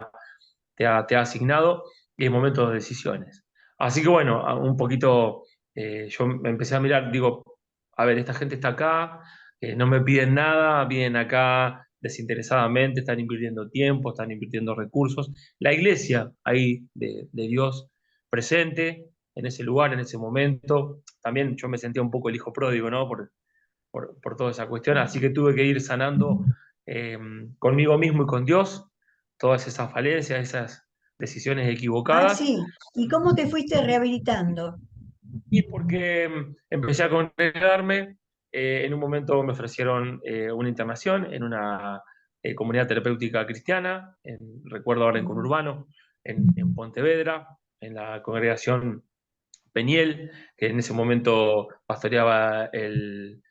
asignado, y en momentos de decisiones. Así que bueno, un poquito yo me empecé a mirar, digo, a ver, esta gente está acá, no me piden nada, vienen acá desinteresadamente, están invirtiendo tiempo, están invirtiendo recursos. La iglesia ahí de Dios presente en ese lugar, en ese momento. También yo me sentía un poco el hijo pródigo, ¿no? Por toda esa cuestión, así que tuve que ir sanando conmigo mismo y con Dios todas esas falencias, esas decisiones equivocadas, Maxi, ¿y cómo te fuiste rehabilitando? y porque empecé a congregarme. En un momento me ofrecieron una internación en una comunidad terapéutica cristiana, recuerdo ahora en Conurbano, en Pontevedra, en la congregación Peñiel, que en ese momento pastoreaba el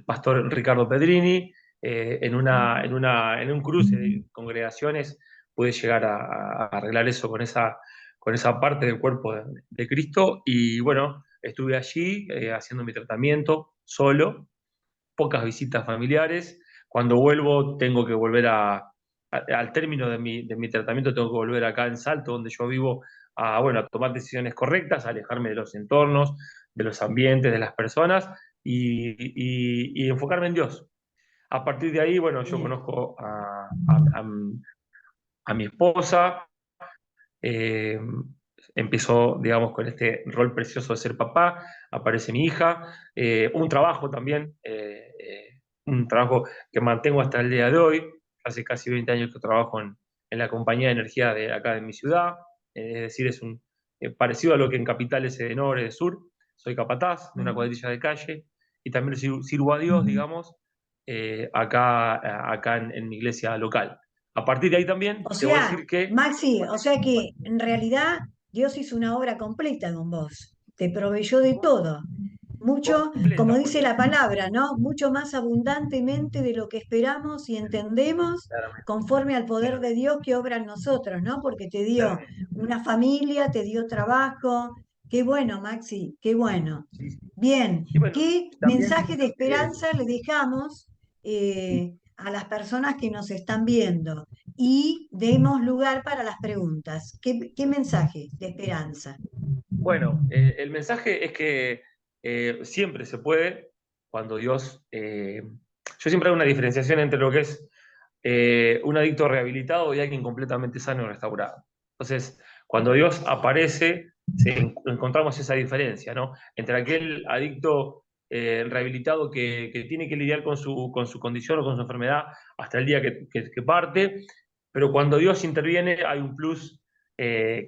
pastor Ricardo Pedrini. En un cruce de congregaciones pude llegar a arreglar eso con esa parte del cuerpo de Cristo. Y bueno, estuve allí haciendo mi tratamiento solo, pocas visitas familiares. Cuando vuelvo, tengo que volver al término de mi tratamiento, tengo que volver acá en Salto, donde yo vivo, bueno, a tomar decisiones correctas, a alejarme de los entornos, de los ambientes, de las personas y enfocarme en Dios. A partir de ahí, bueno, yo Bien. conozco a mi esposa. eh, Empezó, digamos, con este rol precioso de ser papá, aparece mi hija, un trabajo también, un trabajo que mantengo hasta el día de hoy. Hace casi 20 años que trabajo en la compañía de energía de acá de mi ciudad. Es decir, es parecido a lo que en Capital es de Norte, de Sur. Soy capataz de una cuadrilla de calle y también sirvo a Dios, digamos, acá en mi iglesia local. A partir de ahí también, O debo sea, decir que Maxi, o sea que en realidad Dios hizo una obra completa con vos, te proveyó de todo, mucho, como completa, dice porque la palabra, ¿no? Mucho más abundantemente de lo que esperamos y entendemos, claramente, conforme al poder de Dios que obra en nosotros, ¿no? Porque te dio claramente. una familia, te dio trabajo. Qué bueno, Maxi, qué bueno. Sí, sí. Bien, Y bueno, ¿qué también mensaje de eh, esperanza le dejamos a las personas que nos están viendo? Y demos lugar para las preguntas. ¿Qué mensaje de esperanza? bueno, el mensaje es que siempre se puede cuando Dios. Yo siempre hago una diferenciación entre lo que es un adicto rehabilitado y alguien completamente sano y restaurado. Entonces, cuando Dios aparece, encontramos esa diferencia, ¿no? Entre aquel adicto rehabilitado que tiene que lidiar con su condición o con su enfermedad hasta el día que parte, pero cuando Dios interviene hay un plus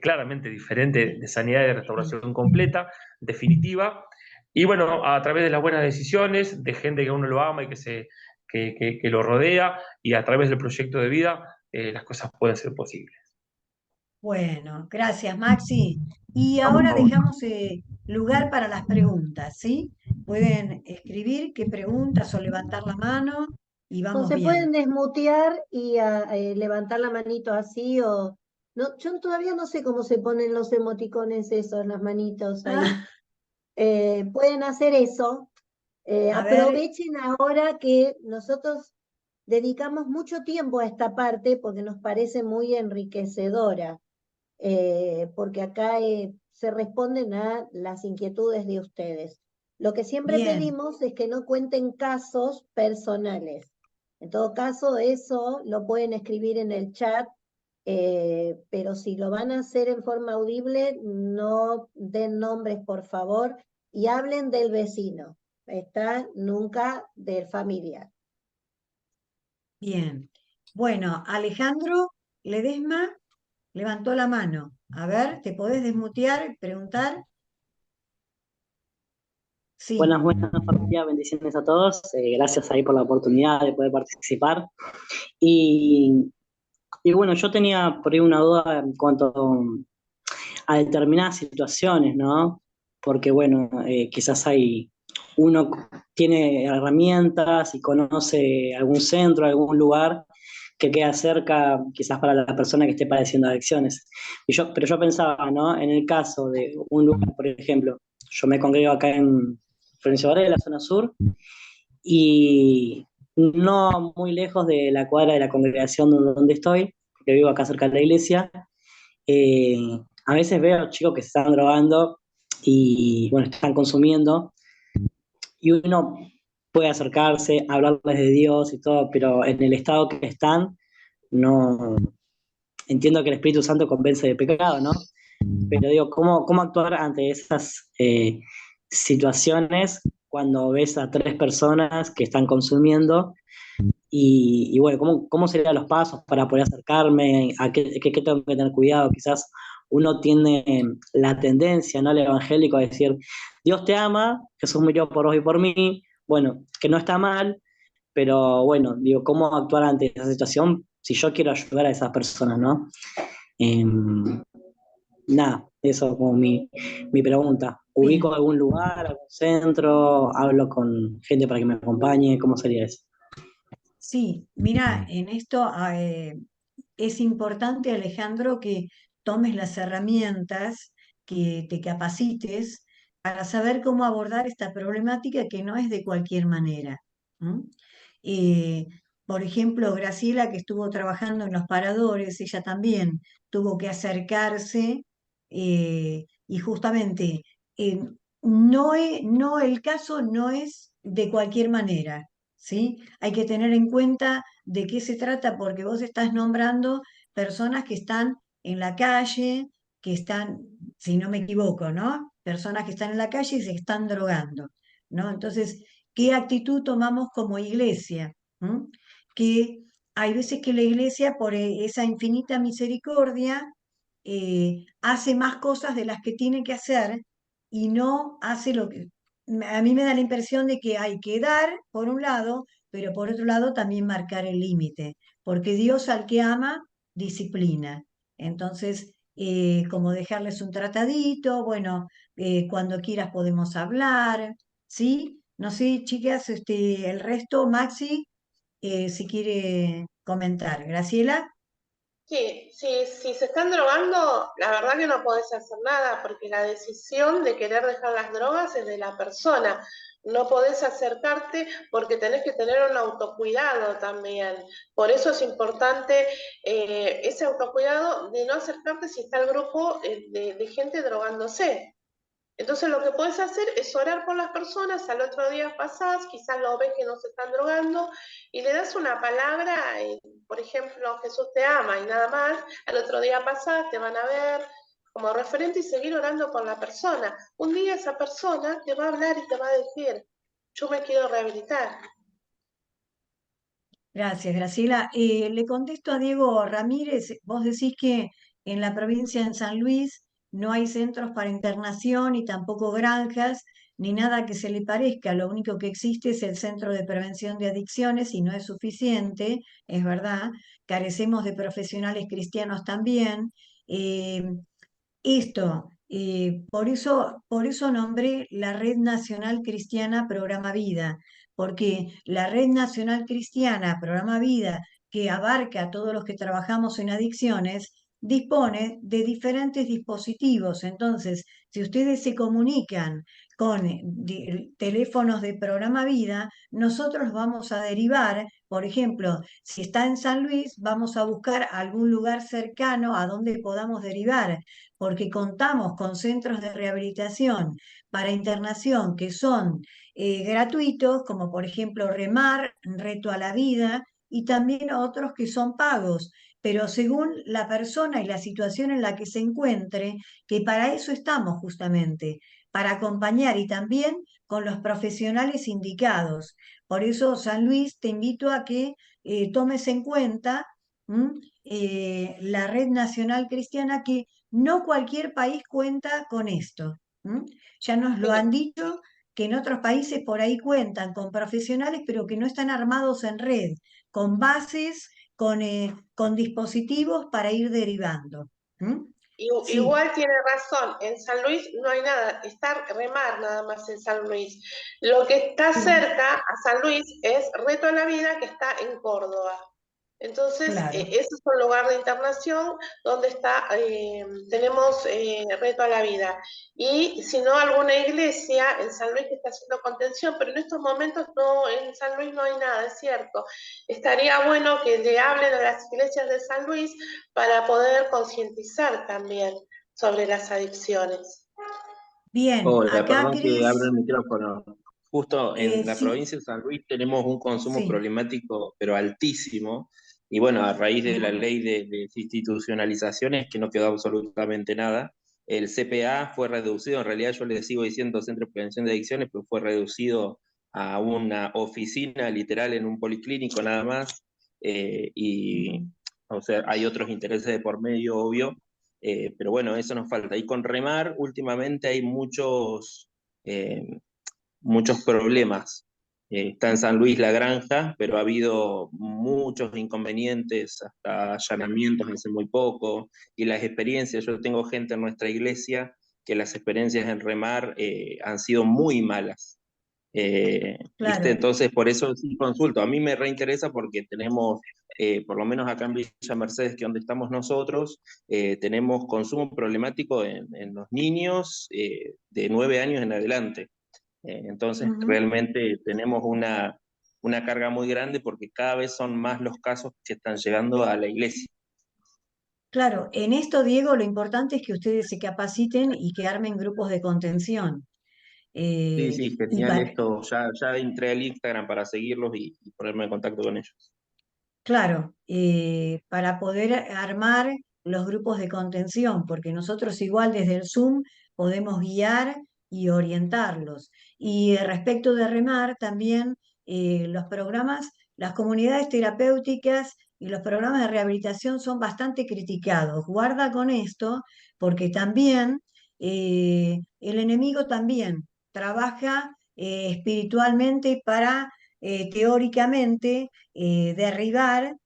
claramente diferente de sanidad y de restauración completa, definitiva. Y bueno, a través de las buenas decisiones, de gente que uno lo ama y que lo rodea, y a través del proyecto de vida, las cosas pueden ser posibles. Bueno, gracias, Maxi. Y Ah, por ahora favor. dejamos lugar para las preguntas, ¿sí? Pueden escribir qué preguntas o levantar la mano y O vamos se viendo. pueden desmutear y levantar la manito así o... No, yo todavía no sé cómo se ponen los emoticones esos, las manitos ahí. Pueden hacer eso. A ver, Aprovechen ahora que nosotros dedicamos mucho tiempo a esta parte porque nos parece muy enriquecedora, porque acá se responden a las inquietudes de ustedes. Lo que siempre bien, pedimos es que no cuenten casos personales. En todo caso, eso lo pueden escribir en el chat, pero si lo van a hacer en forma audible, no den nombres, por favor, y hablen del vecino, ¿está? Nunca del familiar. bien. Bueno, Alejandro Ledesma levantó la mano. A ver, ¿te podés desmutear y preguntar? Sí, Buenas familia, bendiciones a todos. Gracias ahí por la oportunidad de poder participar. Y, y bueno, yo tenía por ahí una duda en cuanto a determinadas situaciones, ¿no? Porque bueno, quizás uno tiene herramientas y conoce algún centro, algún lugar que queda cerca, quizás para la persona que esté padeciendo adicciones. Pero yo pensaba, ¿no? En el caso de un lugar, por ejemplo, yo me congrego acá en Florencio Varela, la zona sur, y no muy lejos de la cuadra de la congregación donde estoy, porque vivo acá cerca de la iglesia. eh, a veces veo chicos que se están drogando y bueno, están consumiendo, y uno puede acercarse, hablarles de Dios y todo, pero en el estado que están, no entiendo que el Espíritu Santo convence de pecado, ¿no? Pero digo, ¿cómo actuar ante esas situaciones cuando ves a tres personas que están consumiendo? Y bueno, ¿cómo serían los pasos para poder acercarme? ¿A qué tengo que tener cuidado? Quizás uno tiene la tendencia, ¿no? El evangélico a decir, Dios te ama, Jesús murió por vos y por mí. Bueno, que no está mal, pero bueno, digo, ¿cómo actuar ante esa situación si yo quiero ayudar a esas personas, ¿no? Em, Nada, eso como mi pregunta. bien. ¿Ubico algún lugar, algún centro? ¿Hablo con gente para que me acompañe? ¿Cómo sería eso? Sí, mira, en esto es importante, Alejandro, que tomes las herramientas, que te capacites para saber cómo abordar esta problemática que no es de cualquier manera. ¿M? Eh, por ejemplo, Graciela, que estuvo trabajando en los paradores, ella también tuvo que acercarse y justamente eh, no, el caso no es de cualquier manera. ¿Sí? Hay que tener en cuenta de qué se trata, porque vos estás nombrando personas que están en la calle, que están, si no me equivoco, ¿no? Personas que están en la calle y se están drogando, ¿no? Entonces, ¿qué actitud tomamos como iglesia? ¿Mm? Que hay veces que la iglesia, por esa infinita misericordia, hace más cosas de las que tiene que hacer y no hace lo que... A mí me da la impresión de que hay que dar, por un lado, pero por otro lado también marcar el límite, porque Dios al que ama, disciplina. Entonces, como dejarles un tratadito, bueno, cuando quieras podemos hablar, ¿sí? No sé, chicas, el resto, Maxi, si quiere comentar. Graciela. Sí, sí, si se están drogando, la verdad que no podés hacer nada, porque la decisión de querer dejar las drogas es de la persona. No podés acercarte porque tenés que tener un autocuidado también. Por eso es importante ese autocuidado de no acercarte si está el grupo de gente drogándose. Entonces lo que puedes hacer es orar por las personas, al otro día pasás, quizás lo ves que no se están drogando y le das una palabra, por ejemplo, Jesús te ama y nada más, al otro día pasás, te van a ver como referente y seguir orando por la persona. Un día esa persona te va a hablar y te va a decir, yo me quiero rehabilitar. Gracias, Graciela. Le contesto a Diego Ramírez. Vos decís que en la provincia de San Luis no hay centros para internación ni tampoco granjas, ni nada que se le parezca. Lo único que existe es el Centro de Prevención de Adicciones y no es suficiente, es verdad. Carecemos de profesionales cristianos también. Eh, por eso nombré la Red Nacional Cristiana Programa Vida, porque la Red Nacional Cristiana Programa Vida, que abarca a todos los que trabajamos en adicciones, dispone de diferentes dispositivos. Entonces, si ustedes se comunican con teléfonos de Programa Vida, nosotros vamos a derivar, por ejemplo, si está en San Luis, vamos a buscar algún lugar cercano a donde podamos derivar porque contamos con centros de rehabilitación para internación que son gratuitos, como por ejemplo Remar, Reto a la Vida, y también otros que son pagos, pero según la persona y la situación en la que se encuentre, que para eso estamos justamente, para acompañar y también con los profesionales indicados. Por eso, San Luis, te invito a que tomes en cuenta la Red Nacional Cristiana, que no cualquier país cuenta con esto. ¿M? Ya nos lo han dicho que en otros países por ahí cuentan con profesionales, pero que no están armados en red, con bases, con dispositivos para ir derivando. ¿Mm? Sí, Igual tiene razón, en San Luis no hay nada, está Remar nada más en San Luis. Lo que está sí, cerca a San Luis es Reto a la Vida, que está en Córdoba. Entonces, claro. ese es un lugar de internación donde tenemos Reto a la Vida. Y si no, alguna iglesia en San Luis que está haciendo contención, pero en estos momentos no, en San Luis no hay nada, es cierto. Estaría bueno que le hablen a las iglesias de San Luis para poder concientizar también sobre las adicciones. Bien, Hola, acá perdón que abro Cris, el micrófono. Justo en la sí, provincia de San Luis tenemos un consumo sí. problemático, pero altísimo. Y bueno, a raíz de la Ujú. ley de institucionalizaciones, que no quedó absolutamente nada, el CPA fue reducido. En realidad yo le sigo diciendo Centro de Prevención de Adicciones, pero fue reducido a una oficina literal en un policlínico nada más. Y, o sea, hay otros intereses de por medio, obvio, pero bueno, eso nos falta. Y con Remar, últimamente hay eh, muchos problemas. Está en San Luis La Granja, pero ha habido muchos inconvenientes, hasta allanamientos hace muy poco, y las experiencias, yo tengo gente en nuestra iglesia que las experiencias en Remar han sido muy malas. ¿Viste? Claro, Entonces, por eso sí consulto. A mí me reinteresa porque tenemos, por lo menos acá en Villa Mercedes, que es donde estamos nosotros, tenemos consumo problemático en los niños de 9 años en adelante. Entonces, ujú. realmente tenemos una carga muy grande porque cada vez son más los casos que están llegando a la iglesia. Claro, en esto, Diego, lo importante es que ustedes se capaciten y que armen grupos de contención. Sí, Eh, sí, y genial para, esto. Ya entré al Instagram para seguirlos y ponerme en contacto con ellos. claro, para poder armar los grupos de contención, porque nosotros igual desde el Zoom podemos guiar y orientarlos. Y respecto de remar, también los programas, las comunidades terapéuticas y los programas de rehabilitación son bastante criticados. Guarda con esto, porque también el enemigo también trabaja espiritualmente para, teóricamente, derribar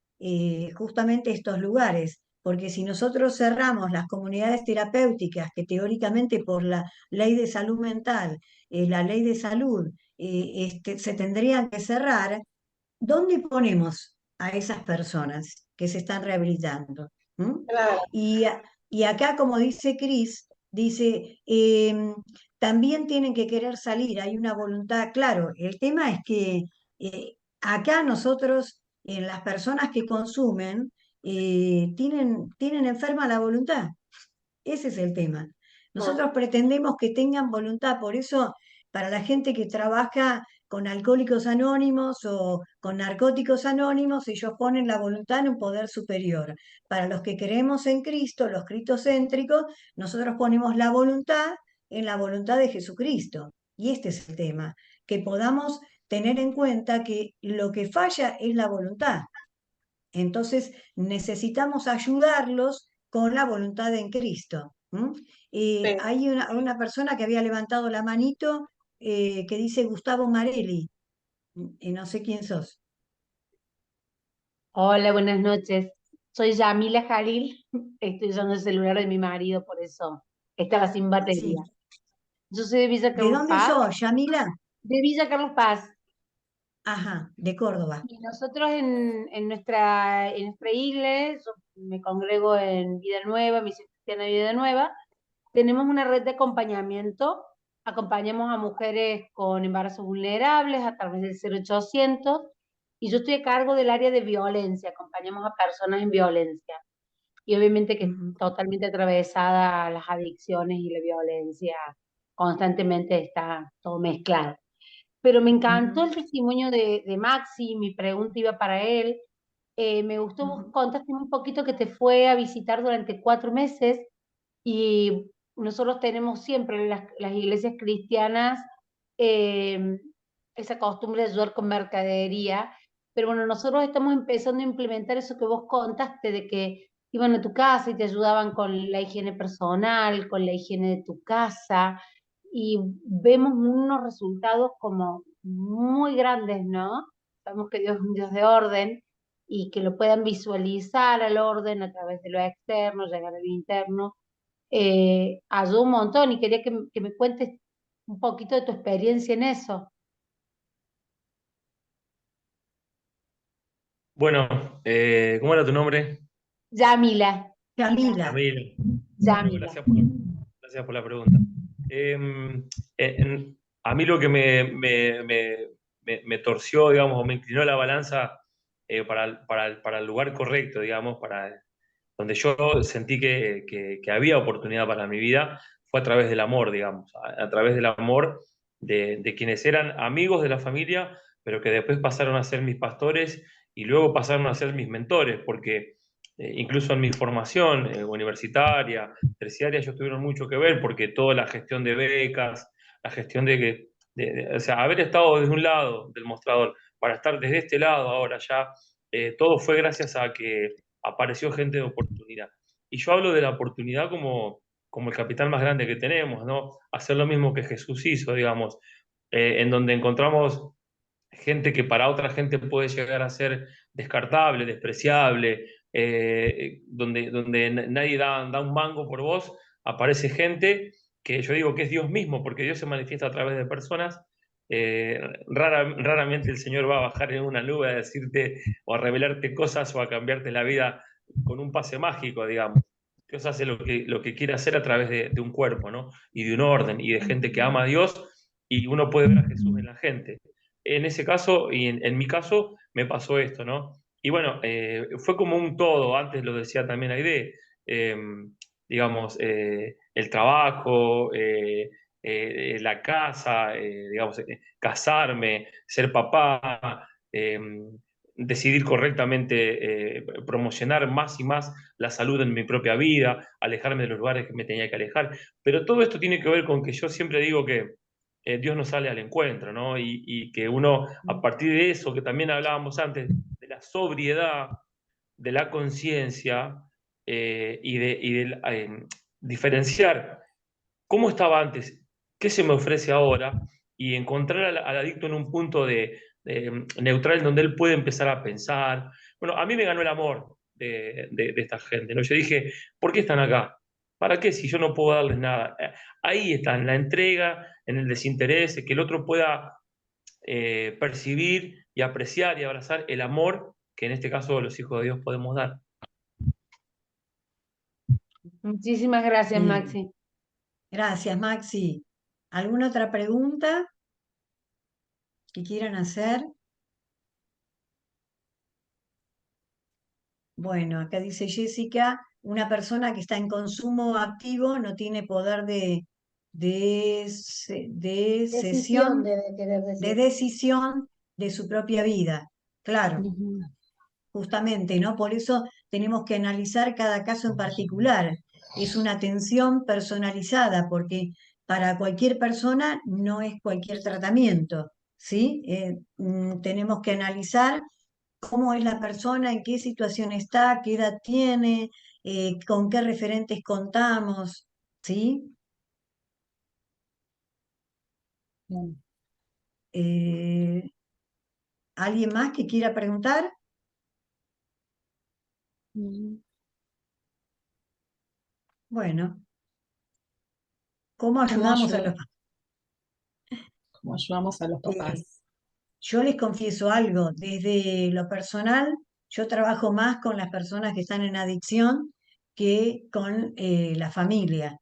justamente estos lugares, porque si nosotros cerramos las comunidades terapéuticas, que teóricamente por la ley de salud mental, la ley de salud, se tendrían que cerrar, ¿dónde ponemos a esas personas que se están rehabilitando? ¿Mm? Claro. Y, y acá, como dice Cris, dice, también tienen que querer salir, hay una voluntad, claro, el tema es que acá nosotros, las personas que consumen, tienen enferma la voluntad. Ese es el tema. Nosotros pretendemos que tengan voluntad, por eso para la gente que trabaja con alcohólicos anónimos o con narcóticos anónimos, ellos ponen la voluntad en un poder superior. Para los que creemos en Cristo, los cristocéntricos, nosotros ponemos la voluntad en la voluntad de Jesucristo. Y este es el tema, que podamos tener en cuenta que lo que falla es la voluntad. Entonces necesitamos ayudarlos con la voluntad en Cristo. Sí. Hay una persona que había levantado la manito, que dice Gustavo Marelli, y no sé quién sos. Hola, buenas noches. Soy Yamila Jalil. Estoy usando el celular de mi marido, por eso estaba sin Sí. batería. Yo soy de Villa ¿De Carlos dónde Paz, sos, Yamila? de Villa Carlos Paz. Ajá, de Córdoba. Y nosotros en nuestra iglesia, yo me congrego en Vida Nueva, Misión Cristiana de Vida Nueva, tenemos una red de acompañamiento. Acompañamos a mujeres con embarazos vulnerables a través del 0800 y yo estoy a cargo del área de violencia. Acompañamos a personas en violencia. Y obviamente que es Ujú, totalmente atravesada a las adicciones y la violencia, constantemente está todo mezclado. Pero me encantó ujú, el testimonio de Maxi, mi pregunta iba para él. Me gustó, vos ujú. contaste un poquito que te fue a visitar durante 4 meses y nosotros tenemos siempre en las iglesias cristianas eh, esa costumbre de ayudar con mercadería, pero bueno, nosotros estamos empezando a implementar eso que vos contaste, de que iban a tu casa y te ayudaban con la higiene personal, con la higiene de tu casa, y vemos unos resultados como muy grandes, ¿no? Sabemos que Dios es un Dios de orden y que lo puedan visualizar al orden a través de lo externo, llegar al interno, ayuda un montón y quería que me cuentes un poquito de tu experiencia en eso. Bueno, ¿cómo era tu nombre? Yamila, Camila, Camila. Bueno, Yamila. gracias por la pregunta. A mí lo que me torció, digamos, o me inclinó la balanza para el lugar correcto, digamos, donde yo sentí que había oportunidad para mi vida, fue a través del amor, digamos, a través del amor de quienes eran amigos de la familia, pero que después pasaron a ser mis pastores y luego pasaron a ser mis mentores, porque incluso en mi formación universitaria, terciaria, ellos tuvieron mucho que ver, porque toda la gestión de becas, la gestión o sea, haber estado desde un lado del mostrador para estar desde este lado ahora ya, todo fue gracias a que apareció gente de oportunidad. Y yo hablo de la oportunidad como el capital más grande que tenemos, ¿no? Hacer lo mismo que Jesús hizo, digamos, en donde encontramos gente que para otra gente puede llegar a ser descartable, despreciable, donde nadie da un mango por vos, aparece gente que yo digo que es Dios mismo, porque Dios se manifiesta a través de personas. Raramente el Señor va a bajar en una nube a decirte o a revelarte cosas o a cambiarte la vida con un pase mágico, digamos. Dios hace lo que quiere hacer a través de un cuerpo, ¿no? Y de un orden, y de gente que ama a Dios, y uno puede ver a Jesús en la gente. En ese caso, y en mi caso, me pasó esto, ¿no? Y bueno, fue como un todo, antes lo decía también Aide, eh, digamos, el trabajo, la casa, digamos, casarme, ser papá, decidir correctamente promocionar más y más la salud en mi propia vida, alejarme de los lugares que me tenía que alejar. Pero todo esto tiene que ver con que yo siempre digo que Dios nos sale al encuentro, ¿no? Y que uno, a partir de eso, que también hablábamos antes, de la sobriedad, de la conciencia y de diferenciar cómo estaba antes, qué se me ofrece ahora, y encontrar al adicto en un punto neutral donde él puede empezar a pensar. Bueno, a mí me ganó el amor de esta gente, ¿no? Yo dije, ¿por qué están acá? ¿Para qué si yo no puedo darles nada? Ahí está, en la entrega, en el desinterés, que el otro pueda percibir y apreciar y abrazar el amor que en este caso los hijos de Dios podemos dar. Muchísimas gracias, Sí. Maxi. Gracias, Maxi. ¿Alguna otra pregunta que quieran hacer? Bueno, acá dice Jessica, una persona que está en consumo activo no tiene poder de Decisión cesión, debe querer de decir. decisión de su propia vida. Claro, Ujú. justamente, ¿no? Por eso tenemos que analizar cada caso en particular. Es una atención personalizada, porque para cualquier persona no es cualquier tratamiento, ¿sí? Tenemos que analizar cómo es la persona, en qué situación está, qué edad tiene, con qué referentes contamos, ¿sí? Bien. Eh, ¿Alguien más que quiera preguntar? Ujú. Bueno, ¿cómo ¿Cómo ayudamos a los... cómo ayudamos a los Eh, papás? Yo les confieso algo, desde lo personal, yo trabajo más con las personas que están en adicción que con la familia,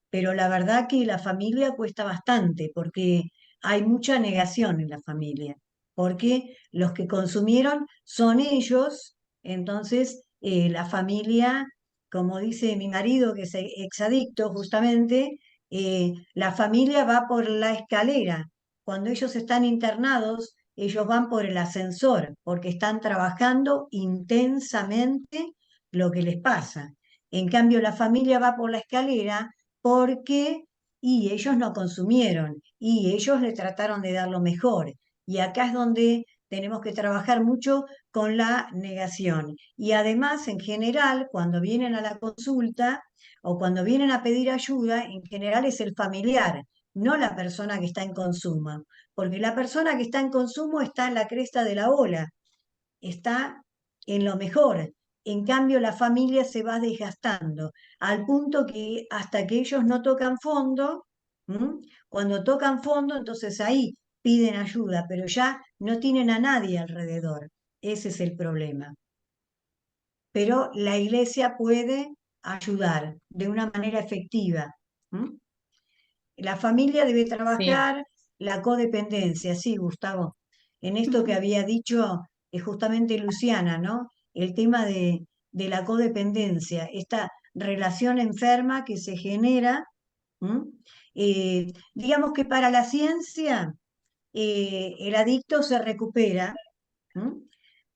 pero la verdad que la familia cuesta bastante porque hay mucha negación en la familia, porque los que consumieron son ellos, entonces la familia, como dice mi marido que es exadicto justamente, la familia va por la escalera. Cuando ellos están internados, ellos van por el ascensor porque están trabajando intensamente lo que les pasa. En cambio, la familia va por la escalera porque y ellos no consumieron y ellos le trataron de dar lo mejor. Y acá es donde tenemos que trabajar mucho con la negación. Y además, en general, cuando vienen a la consulta o cuando vienen a pedir ayuda, en general es el familiar no la persona que está en consumo, porque la persona que está en consumo está en la cresta de la ola, está en lo mejor. En cambio, la familia se va desgastando, al punto que hasta que ellos no tocan fondo, ¿m? Cuando tocan fondo, entonces ahí piden ayuda, pero ya no tienen a nadie alrededor. Ese es el problema. Pero la iglesia puede ayudar de una manera efectiva. ¿M? La familia debe Sí, trabajar la codependencia, sí, Gustavo. En esto que había dicho justamente Luciana, ¿no? El tema de la codependencia, esta relación enferma que se genera. ¿M? Digamos que para la ciencia el adicto se recupera. ¿M?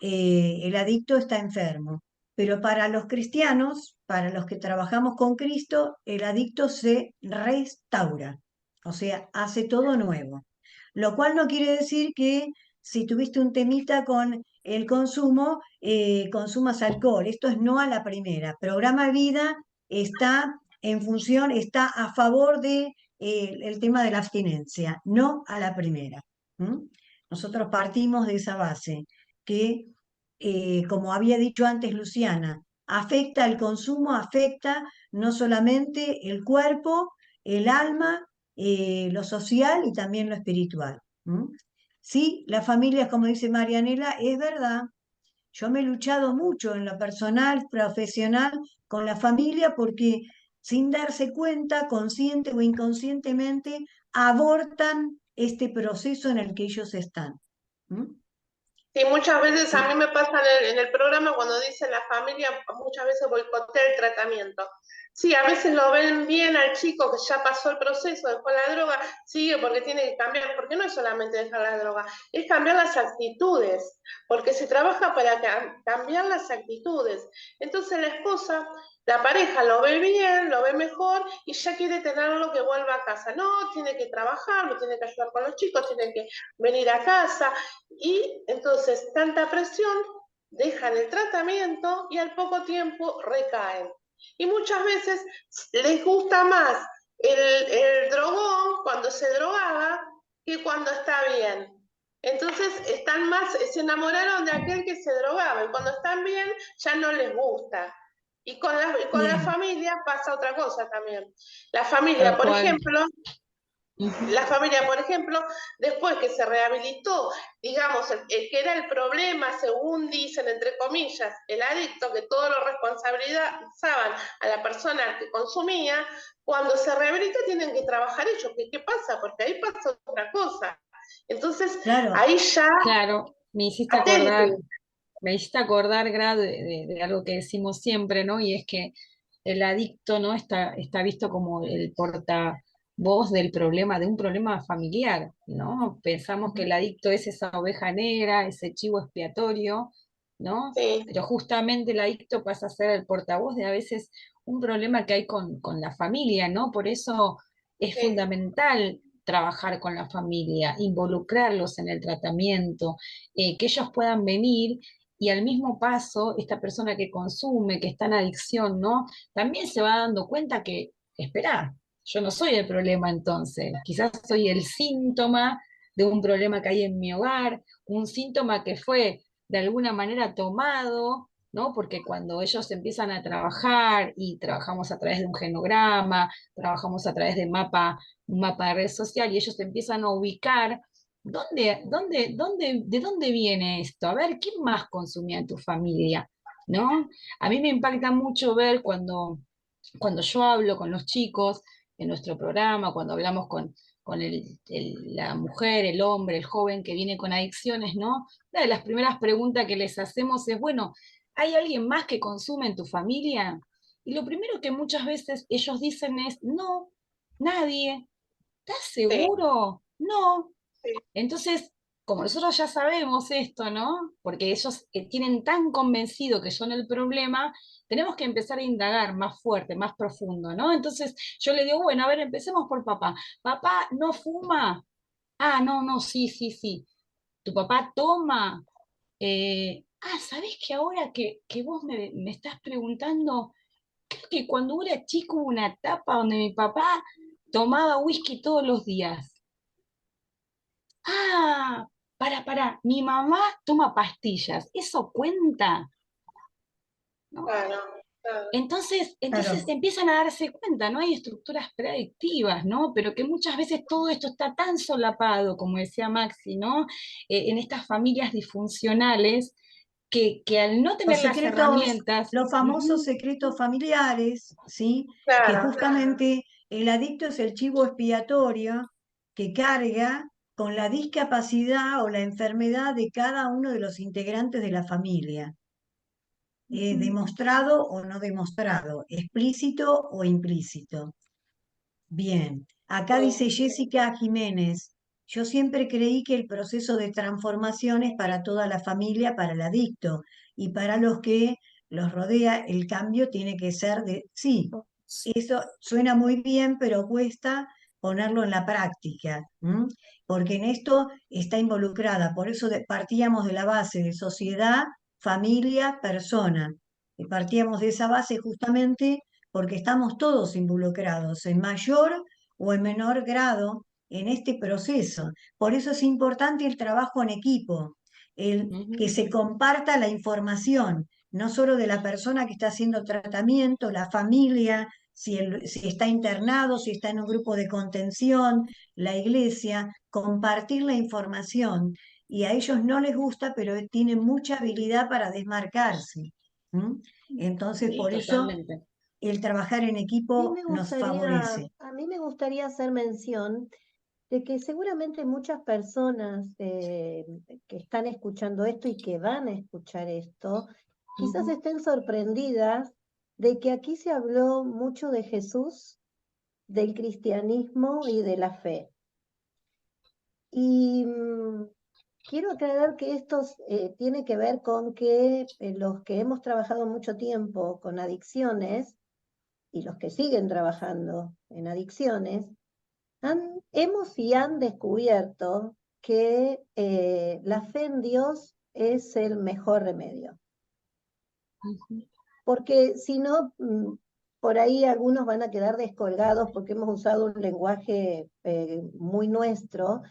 El adicto está enfermo. Pero para los cristianos, para los que trabajamos con Cristo, el adicto se restaura, o sea, hace todo nuevo. Lo cual no quiere decir que si tuviste un temita con el consumo, consumas alcohol. Esto es no a la primera. Programa Vida está en función, está a favor de, el tema de la abstinencia, no a la primera. ¿M? Nosotros partimos de esa base que, como había dicho antes Luciana, afecta el consumo, afecta no solamente el cuerpo, el alma, lo social y también lo espiritual. ¿M? Sí, las familias, como dice Marianela, es verdad. Yo me he luchado mucho en lo personal, profesional, con la familia porque sin darse cuenta, consciente o inconscientemente, abortan este proceso en el que ellos están. ¿M? Sí, muchas veces a Sí. mí me pasa en el programa cuando dicen la familia, muchas veces boicotea el tratamiento. Sí, a veces lo ven bien al chico que ya pasó el proceso, dejó la droga, sigue porque tiene que cambiar, porque no es solamente dejar la droga, es cambiar las actitudes, porque se trabaja para cambiar las actitudes. Entonces la esposa, la pareja lo ve bien, lo ve mejor y ya quiere tenerlo que vuelva a casa. No, tiene que trabajar, no tiene que ayudar con los chicos, tiene que venir a casa. Y entonces tanta presión, dejan el tratamiento y al poco tiempo recaen. Y muchas veces les gusta más el drogón cuando se drogaba que cuando está bien. Entonces están más, se enamoraron de aquel que se drogaba y cuando están bien ya no les gusta. Y con la Bien, familia pasa otra cosa también. La familia, tal por cual. ejemplo, Ujú. la familia, por ejemplo, después que se rehabilitó, digamos, el que era el problema, según dicen, entre comillas, el adicto, que todo lo responsabilizaban a la persona que consumía, cuando se rehabilita tienen que trabajar ellos. ¿Qué pasa? Porque ahí pasa otra cosa. Entonces, claro, ahí ya, Claro, atente. me hiciste acordar, Gra, de algo que decimos siempre, ¿no? Y es que el adicto, ¿no? Está visto como el portavoz del problema, de un problema familiar, ¿no? Pensamos que el adicto es esa oveja negra, ese chivo expiatorio, ¿no? Sí, Pero justamente el adicto pasa a ser el portavoz de a veces un problema que hay con la familia, ¿no? Por eso es sí. fundamental trabajar con la familia, involucrarlos en el tratamiento, que ellos puedan venir y al mismo paso, esta persona que consume, que está en adicción, ¿no? También se va dando cuenta que, espera, yo no soy el problema entonces, quizás soy el síntoma de un problema que hay en mi hogar, un síntoma que fue de alguna manera tomado, ¿no? Porque cuando ellos empiezan a trabajar y trabajamos a través de un genograma, trabajamos a través de un mapa de red social y ellos empiezan a ubicar de dónde viene esto. A ver, ¿quién más consumía en tu familia? ¿No? A mí me impacta mucho ver cuando yo hablo con los chicos en nuestro programa, cuando hablamos con la mujer, el hombre, el joven que viene con adicciones, ¿no? Una de las primeras preguntas que les hacemos es, bueno, ¿hay alguien más que consume en tu familia? Y lo primero que muchas veces ellos dicen es, no, nadie. ¿Estás Sí, seguro? No. sí. Entonces, como nosotros ya sabemos esto, ¿no? Porque ellos tienen tan convencido que son el problema, tenemos que empezar a indagar más fuerte, más profundo, ¿no? Entonces yo le digo, bueno, a ver, empecemos por papá. ¿Papá no fuma? Ah, no, no, sí, sí, sí. ¿Tu papá toma? ¿Sabés que ahora que vos me estás preguntando, creo que cuando era chico hubo una etapa donde mi papá tomaba whisky todos los días. Ah, mi mamá toma pastillas, ¿eso cuenta? ¿No? Claro, claro. Entonces Claro. empiezan a darse cuenta, ¿no? Hay estructuras predictivas, ¿no? Pero que muchas veces todo esto está tan solapado, como decía Maxi, ¿no? En estas familias disfuncionales, que al no Los tener las secretos, herramientas, los famosos ujú, secretos familiares, ¿sí? Que Claro, justamente el adicto es el chivo expiatorio que carga con la discapacidad o la enfermedad de cada uno de los integrantes de la familia. Demostrado o no demostrado, explícito o implícito. Bien, acá dice Jessica Jiménez, yo siempre creí que el proceso de transformación es para toda la familia, para el adicto, y para los que los rodea, el cambio tiene que ser de... Sí, eso suena muy bien, pero cuesta ponerlo en la práctica, ¿m? Porque en esto está involucrada, por eso partíamos de la base de sociedad, familia, persona. Y partíamos de esa base justamente porque estamos todos involucrados en mayor o en menor grado en este proceso. Por eso es importante el trabajo en equipo, el que ujú. se comparta la información, no solo de la persona que está haciendo tratamiento, la familia, si está internado, si está en un grupo de contención, la iglesia, compartir la información. Y a ellos no les gusta, pero tienen mucha habilidad para desmarcarse. ¿M? Entonces, Sí, por eso totalmente. el trabajar en equipo nos favorece. A mí me gustaría hacer mención de que seguramente muchas personas que están escuchando esto y que van a escuchar esto, quizás Ujú. estén sorprendidas de que aquí se habló mucho de Jesús, del cristianismo y de la fe. Y quiero aclarar que esto tiene que ver con que los que hemos trabajado mucho tiempo con adicciones y los que siguen trabajando en adicciones, hemos y han descubierto que la fe en Dios es el mejor remedio. Ujú. Porque si no, por ahí algunos van a quedar descolgados porque hemos usado un lenguaje muy nuestro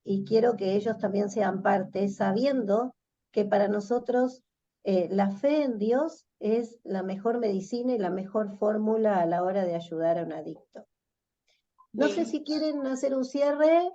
y quiero que ellos también sean parte, sabiendo que para nosotros la fe en Dios es la mejor medicina y la mejor fórmula a la hora de ayudar a un adicto. No sé si quieren hacer un cierre.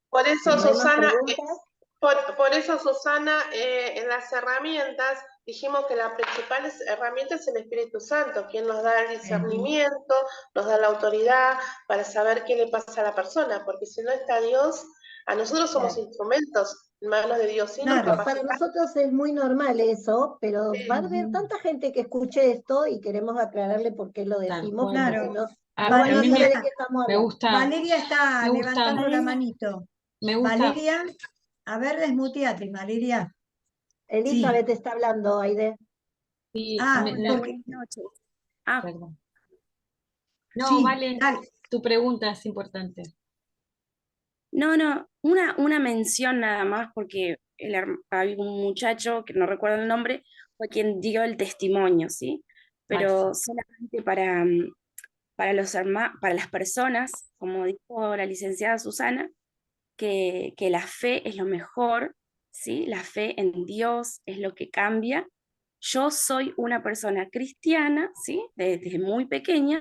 Por Si eso, no hay más Susana, preguntas. por eso, Susana, en las herramientas dijimos que la principal herramienta es el Espíritu Santo, quien nos da el discernimiento, nos da la autoridad para saber qué le pasa a la persona, porque si no está Dios, a nosotros somos Claro. instrumentos en manos de Dios, sin Claro. Para discapacidad. nosotros es muy normal eso, pero va a haber Ujú. tanta gente que escuche esto y queremos aclararle por qué lo Tal decimos, cual. porque Claro. si no, A, no van a a mí saber Valeria, de qué estamos me hablando. gusta, Valeria está me gusta, levantando la manito. me gusta. Valeria, a ver, desmuteate, Valeria. Sí. Elizabeth está hablando, Aide. Sí, Ah, Hola, buenas noches. Ah, perdón. No, sí, vale, dale. tu pregunta es importante. no, una mención nada más, porque hay un muchacho, que no recuerdo el nombre, fue quien dio el testimonio, ¿sí? Pero Maxi. solamente para las personas, como dijo la licenciada Susana, que la fe es lo mejor, ¿sí? La fe en Dios es lo que cambia. Yo soy una persona cristiana, ¿sí? Desde muy pequeña,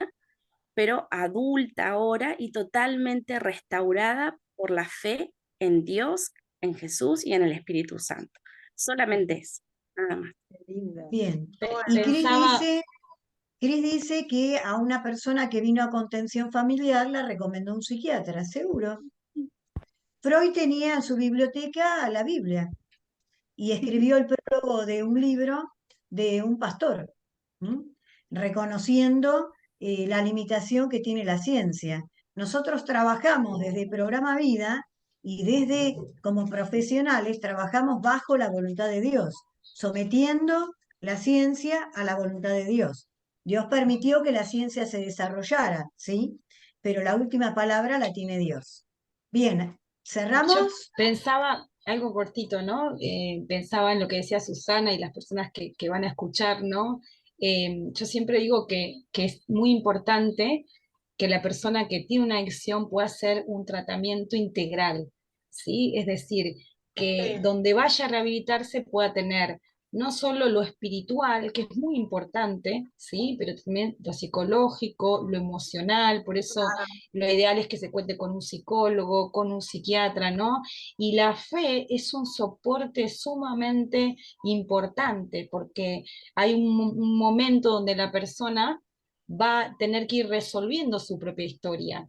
pero adulta ahora y totalmente restaurada por la fe en Dios, en Jesús y en el Espíritu Santo. Solamente eso, nada más. Qué linda. Bien. Y Pensaba, Cris dice que a una persona que vino a contención familiar la recomendó un psiquiatra, seguro. Freud tenía en su biblioteca la Biblia y escribió el prólogo de un libro de un pastor, ¿m? Reconociendo la limitación que tiene la ciencia. Nosotros trabajamos desde Programa Vida y desde, como profesionales, trabajamos bajo la voluntad de Dios, sometiendo la ciencia a la voluntad de Dios. Dios permitió que la ciencia se desarrollara, ¿sí? Pero la última palabra la tiene Dios. Bien, yo ¿cerramos? pensaba algo cortito, ¿no? Pensaba en lo que decía Susana y las personas que van a escuchar, ¿no? Yo siempre digo que es muy importante que la persona que tiene una adicción pueda hacer un tratamiento integral, ¿sí? Es decir, que donde vaya a rehabilitarse pueda tener no solo lo espiritual, que es muy importante, ¿sí? Pero también lo psicológico, lo emocional, por eso lo ideal es que se cuente con un psicólogo, con un psiquiatra, ¿no? Y la fe es un soporte sumamente importante, porque hay un momento donde la persona va a tener que ir resolviendo su propia historia.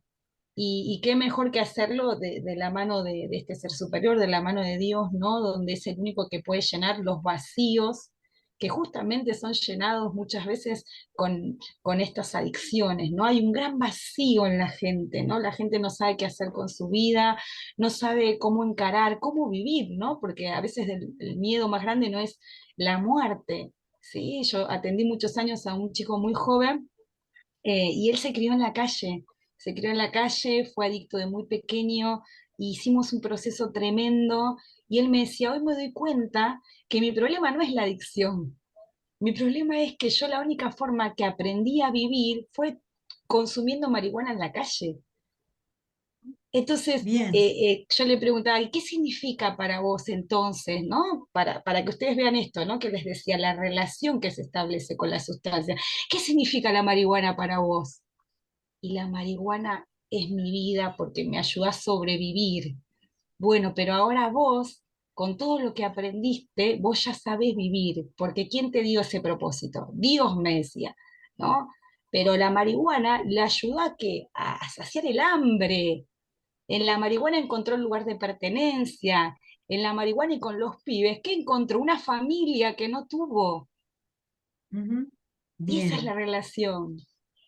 Y qué mejor que hacerlo de la mano de este ser superior, de la mano de Dios, ¿no? Donde es el único que puede llenar los vacíos que justamente son llenados muchas veces con estas adicciones, ¿no? Hay un gran vacío en la gente, ¿no? La gente no sabe qué hacer con su vida, no sabe cómo encarar, cómo vivir, ¿no? Porque a veces el miedo más grande no es la muerte, ¿sí? Yo atendí muchos años a un chico muy joven y él se crió en la calle, fue adicto de muy pequeño, e hicimos un proceso tremendo, y él me decía, hoy me doy cuenta que mi problema no es la adicción, mi problema es que yo la única forma que aprendí a vivir fue consumiendo marihuana en la calle. Entonces, Bien, yo le preguntaba, ¿y qué significa para vos entonces, ¿no? Para que ustedes vean esto, ¿no? Que les decía, la relación que se establece con la sustancia. ¿Qué significa la marihuana para vos? Y la marihuana es mi vida porque me ayuda a sobrevivir. Bueno, pero ahora vos, con todo lo que aprendiste, vos ya sabés vivir, porque ¿quién te dio ese propósito? Dios me decía, ¿no? Pero la marihuana le ayudó a que a saciar el hambre. En la marihuana encontró un lugar de pertenencia. En la marihuana y con los pibes, ¿qué encontró? Una familia que no tuvo. ujú, Y esa es bien. la relación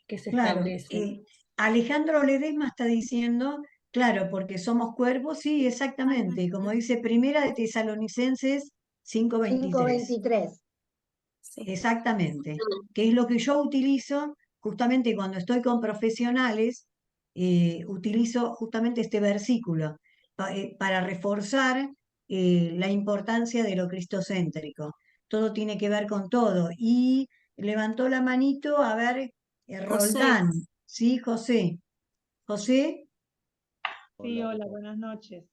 que se Claro, establece. Alejandro Ledesma está diciendo, claro, porque somos cuerpos, sí, exactamente, y como dice Primera de Tesalonicenses 5:23, 5:23. Sí. exactamente, que es lo que yo utilizo justamente cuando estoy con profesionales, utilizo justamente este versículo para reforzar la importancia de lo cristocéntrico. Todo tiene que ver con todo. Y levantó la manito, a ver, José, Roldán, ¿sí, José? José, Sí, hola, buenas noches.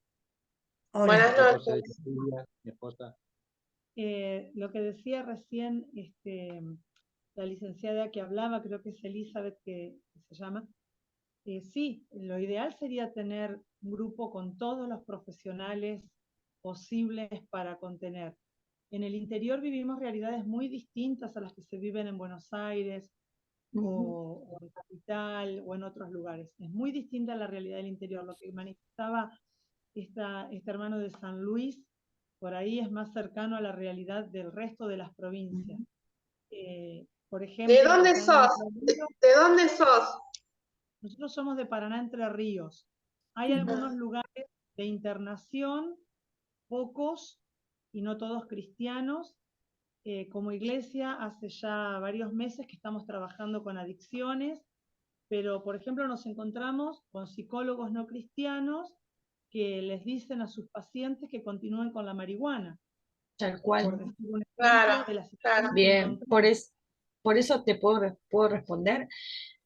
hola. Buenas noches. Mi esposa. Lo que decía recién la licenciada que hablaba, creo que es Elizabeth que se llama, sí, lo ideal sería tener un grupo con todos los profesionales posibles para contener. En el interior vivimos realidades muy distintas a las que se viven en Buenos Aires o en Capital o en otros lugares. Es muy distinta la realidad del interior. Lo que manifestaba este hermano de San Luis, por ahí es más cercano a la realidad del resto de las provincias. Por ejemplo, ¿De dónde acá en sos? Entre Ríos, ¿De dónde sos? nosotros somos de Paraná, Entre Ríos. Hay algunos lugares de internación, pocos y no todos cristianos. Como iglesia, hace ya varios meses que estamos trabajando con adicciones, pero por ejemplo nos encontramos con psicólogos no cristianos que les dicen a sus pacientes que continúen con la marihuana, Tal por cual. decir un Claro, ejemplo de las claro. situaciones que Bien, encontramos. por eso te puedo responder.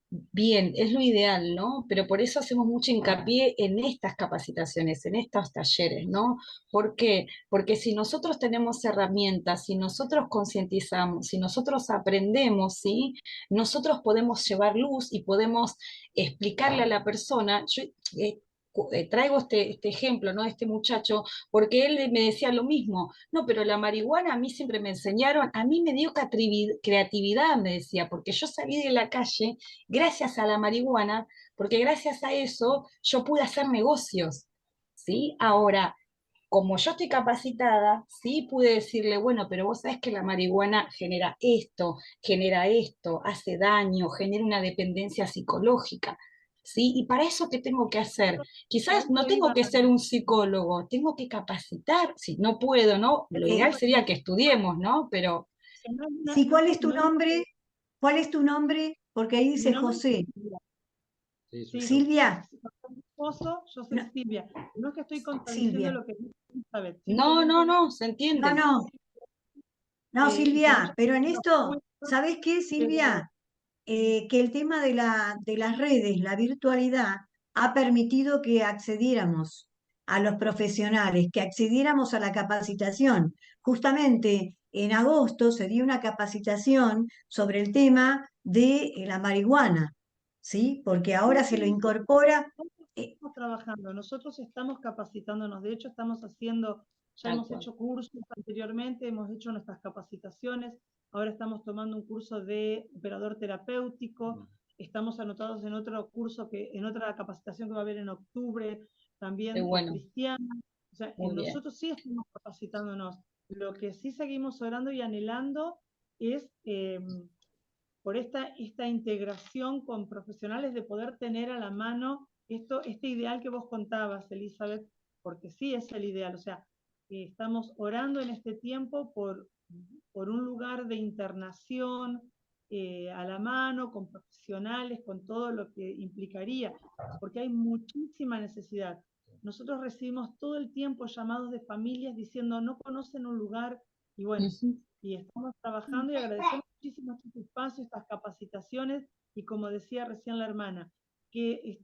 Bien, es lo ideal, ¿no? Pero por eso hacemos mucho hincapié en estas capacitaciones, en estos talleres, ¿no? ¿Por qué? Porque si nosotros tenemos herramientas, si nosotros concientizamos, si nosotros aprendemos, ¿sí? Nosotros podemos llevar luz y podemos explicarle a la persona. Yo traigo este ejemplo, ¿no? De este muchacho, porque él me decía lo mismo. No, pero la marihuana a mí siempre me enseñaron, a mí me dio creatividad, me decía, porque yo salí de la calle gracias a la marihuana, porque gracias a eso yo pude hacer negocios, ¿sí? Ahora, como yo estoy capacitada, sí pude decirle, bueno, pero vos sabés que la marihuana genera esto, hace daño, genera una dependencia psicológica, ¿sí? Y para eso, ¿qué tengo que hacer? A Quizás no eso tengo iba. que ser un psicólogo, tengo que capacitar, si no puedo, ¿no? Lo ideal sería que estudiemos, ¿no? Pero No, Sí, ¿cuál es tu no, nombre? ¿Cuál es tu nombre? Porque ahí mi dice nombre es José. Silvia. Sí, Silvia, soy mi esposo, yo soy no, Silvia. No es que estoy contradiciendo Silvia. lo que dice Elizabeth, no, simplemente no, digo no, se No, entiende. no, no, que Silvia, muchas pero en veces los esto, puestos, ¿sabés qué, pero Silvia? que el tema de las redes, la virtualidad, ha permitido que accediéramos a los profesionales, que accediéramos a la capacitación. Justamente en agosto se dio una capacitación sobre el tema de la marihuana, ¿sí? Porque ahora se lo incorpora. Estamos trabajando, nosotros estamos capacitándonos, de hecho estamos haciendo, ya hemos hecho cursos anteriormente, hemos hecho nuestras capacitaciones, ahora estamos tomando un curso de operador terapéutico, estamos anotados en otro curso, en otra capacitación que va a haber en octubre, también cristiana, o sea, nosotros sí estamos capacitándonos, lo que sí seguimos orando y anhelando es por esta integración con profesionales de poder tener a la mano este ideal que vos contabas, Elizabeth, porque sí es el ideal, o sea, estamos orando en este tiempo por un lugar de internación a la mano, con profesionales, con todo lo que implicaría, porque hay muchísima necesidad. Nosotros recibimos todo el tiempo llamados de familias diciendo no conocen un lugar, y bueno, y estamos trabajando y agradecemos muchísimo este espacio, estas capacitaciones, y como decía recién la hermana, que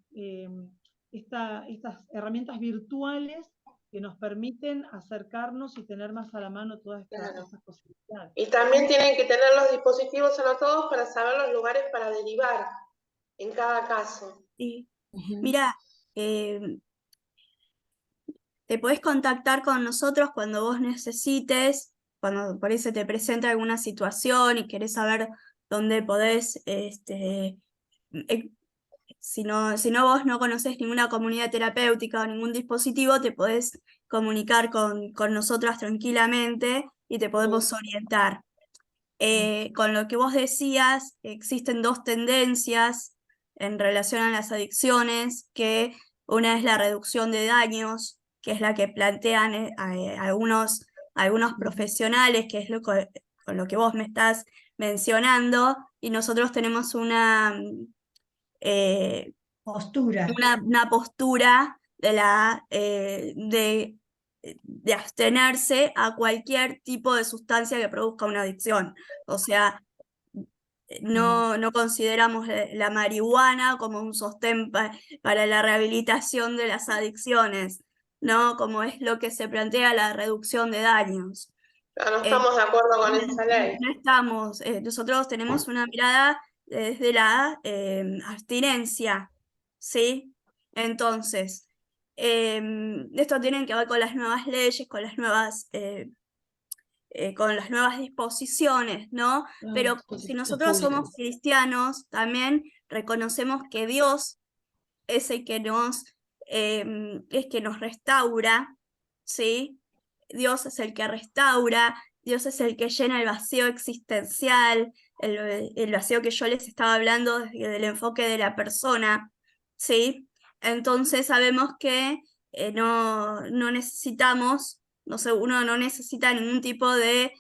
estas herramientas virtuales que nos permiten acercarnos y tener más a la mano todas estas posibilidades. Y también tienen que tener los dispositivos anotados para saber los lugares para derivar en cada caso. Sí. Mira, te podés contactar con nosotros cuando vos necesites, cuando por ahí se te presenta alguna situación y querés saber dónde podés, si no vos no conocés ninguna comunidad terapéutica o ningún dispositivo, te podés comunicar con nosotras tranquilamente y te podemos orientar. Con lo que vos decías, existen dos tendencias en relación a las adicciones, que una es la reducción de daños, que es la que plantean algunos profesionales, que es con lo que vos me estás mencionando, y nosotros tenemos una postura. Una postura de abstenerse a cualquier tipo de sustancia que produzca una adicción. O sea, no consideramos la marihuana como un sostén para la rehabilitación de las adicciones, ¿no? Como es lo que se plantea la reducción de daños. No estamos de acuerdo con esa ley. No estamos, nosotros tenemos una mirada desde la abstinencia, ¿sí? Entonces, esto tiene que ver con las nuevas leyes, con las nuevas disposiciones, ¿no? Pero si nosotros somos cristianos, también reconocemos que Dios es el que nos restaura, ¿sí? Dios es el que restaura, Dios es el que llena el vacío existencial, el vacío que yo les estaba hablando desde el enfoque de la persona, ¿sí? Entonces sabemos que no necesitamos, uno no necesita ningún tipo de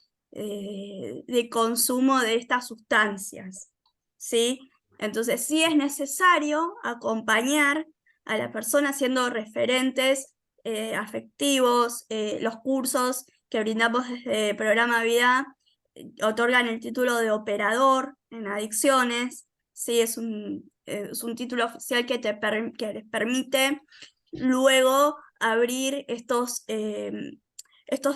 consumo de estas sustancias, ¿sí? Entonces sí es necesario acompañar a la persona siendo referentes afectivos. Los cursos que brindamos desde Programa Vida otorgan el título de operador en adicciones, ¿sí? Es un título oficial que les permite luego abrir estos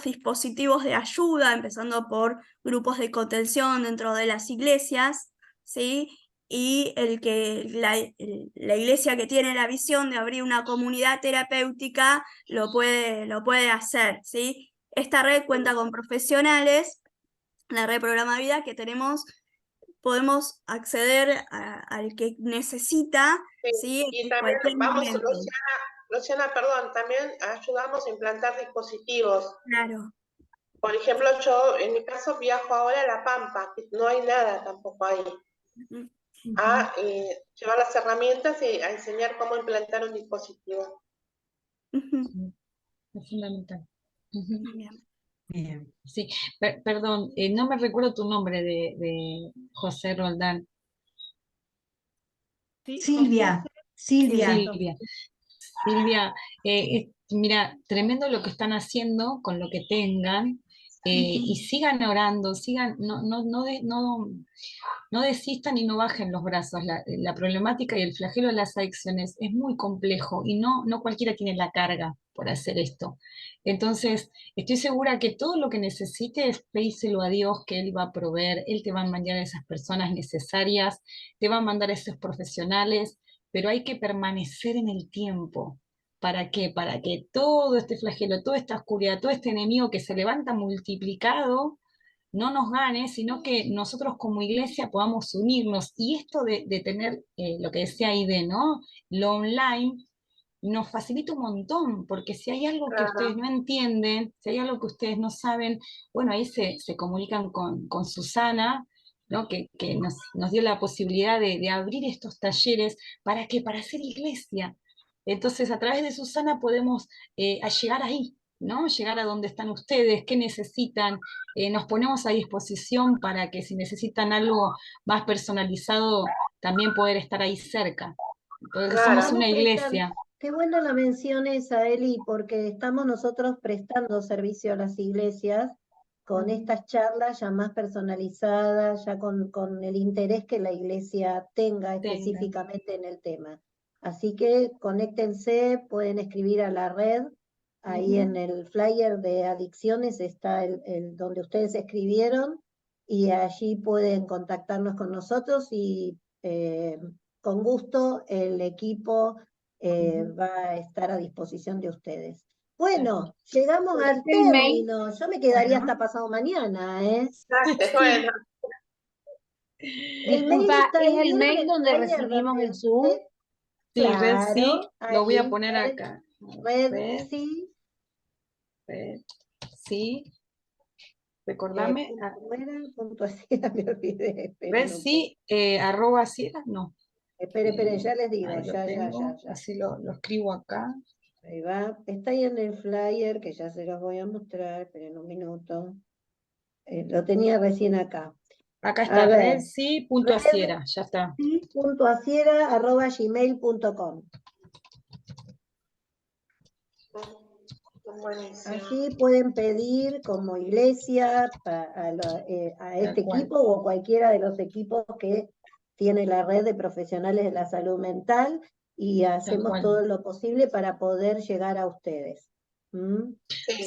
dispositivos de ayuda, empezando por grupos de contención dentro de las iglesias, ¿sí? Y la iglesia que tiene la visión de abrir una comunidad terapéutica lo puede hacer, ¿sí? Esta red cuenta con profesionales, la red Programa Vida, que podemos acceder al que necesita, ¿sí? Y también Luciana, perdón, también ayudamos a implantar dispositivos. Claro. Por ejemplo, yo en mi caso viajo ahora a La Pampa, que no hay nada tampoco ahí. A llevar las herramientas y a enseñar cómo implantar un dispositivo. Es fundamental. Bien. Sí, perdón, no me recuerdo tu nombre de José Roldán. Sí, Silvia. Silvia, mira, tremendo lo que están haciendo con lo que tengan. y sigan orando, sigan, no desistan y no bajen los brazos. La problemática y el flagelo de las adicciones es muy complejo y no cualquiera tiene la carga por hacer esto. Entonces, estoy segura que todo lo que necesites, pedíselo a Dios, que Él va a proveer, Él te va a mandar a esas personas necesarias, te va a mandar a esos profesionales, pero hay que permanecer en el tiempo. ¿Para qué? Para que todo este flagelo, toda esta oscuridad, todo este enemigo que se levanta multiplicado, no nos gane, sino que nosotros como iglesia podamos unirnos. Y esto de tener lo que decía Aide, ¿no? Lo online nos facilita un montón, porque si hay algo que ustedes no entienden, si hay algo que ustedes no saben, bueno, ahí se comunican con Susana, ¿no? que nos dio la posibilidad de abrir estos talleres. ¿Para qué? Para hacer iglesia. Entonces, a través de Susana podemos llegar ahí, ¿no? Llegar a donde están ustedes, qué necesitan. Nos ponemos a disposición para que si necesitan algo más personalizado, también poder estar ahí cerca. Entonces, somos una iglesia. Qué bueno la menciones a Eli, porque estamos nosotros prestando servicio a las iglesias con estas charlas ya más personalizadas, ya con el interés que la iglesia tenga específicamente en el tema. Así que conéctense, pueden escribir a la red, ahí en el flyer de adicciones está el donde ustedes escribieron, y allí pueden contactarnos con nosotros y con gusto el equipo va a estar a disposición de ustedes. Bueno, llegamos al término. Yo me quedaría hasta pasado mañana, ¿eh? Bueno. Disculpa, ¿es el mail donde recibimos el Zoom? Sí, claro, Red sí, lo voy a poner Red, acá. Red sí. Red sí. Recordame. Punto así, me olvidé. Red sí, arroba Sierra, no. Espere, ya les digo, ya. Así lo escribo acá. Ahí va, está ahí en el flyer, que ya se los voy a mostrar, esperen un minuto. Lo tenía recién acá. Acá está, redsi.asiera, ya está. redsi.asiera@gmail.com. Allí pueden pedir como iglesia a este equipo o cualquiera de los equipos que tiene la red de profesionales de la salud mental, y hacemos todo lo posible para poder llegar a ustedes.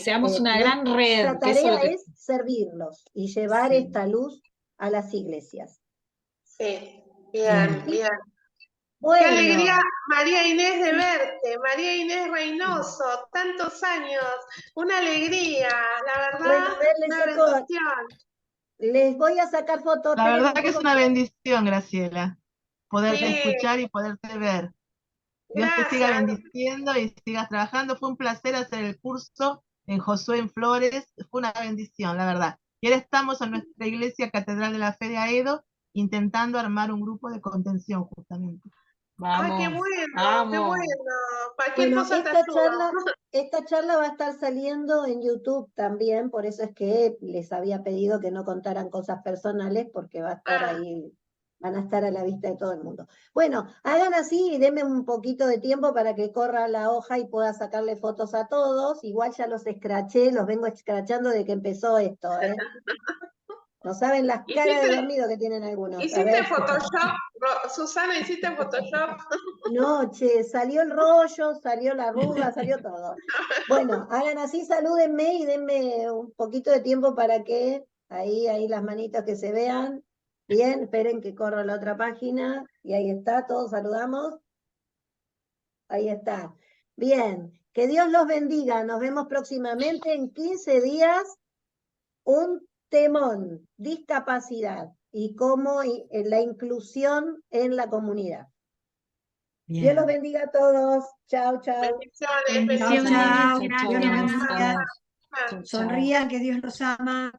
Seamos una gran red. La tarea es servirlos y llevar esta luz a las iglesias. Sí, bien. Bueno. Qué alegría, María Inés, de verte, María Inés Reynoso, tantos años, una alegría, la verdad, una bendición. Les voy a sacar fotos. La verdad que es una bendición, Graciela, poderte escuchar y poderte ver. Dios te siga bendiciendo y sigas trabajando. Fue un placer hacer el curso en Josué en Flores, fue una bendición, la verdad. Y ahora estamos en nuestra iglesia Catedral de la Fe de Aedo, intentando armar un grupo de contención justamente. Vamos, qué bueno, vamos. qué bueno. Cualquier cosa te ayuda. Esta charla va a estar saliendo en YouTube también, por eso es que les había pedido que no contaran cosas personales, porque va a estar ahí, van a estar a la vista de todo el mundo. Bueno, hagan así y denme un poquito de tiempo para que corra la hoja y pueda sacarle fotos a todos. Igual ya los escraché, los vengo escrachando desde que empezó esto, ¿eh? No saben las caras de dormido que tienen algunos. ¿Hiciste Photoshop? Susana, ¿hiciste Photoshop? No, che, salió el rollo, salió la arruga, salió todo. Bueno, hagan así, salúdenme y denme un poquito de tiempo para que ahí las manitos que se vean. Bien, esperen que corra la otra página. Y ahí está, todos saludamos. Ahí está. Bien, que Dios los bendiga. Nos vemos próximamente en 15 días. Un temón, discapacidad y cómo la inclusión en la comunidad. Bien. Dios los bendiga a todos. Chao, chao. Bendiciones. Chao. Sonrían, que Dios los ama.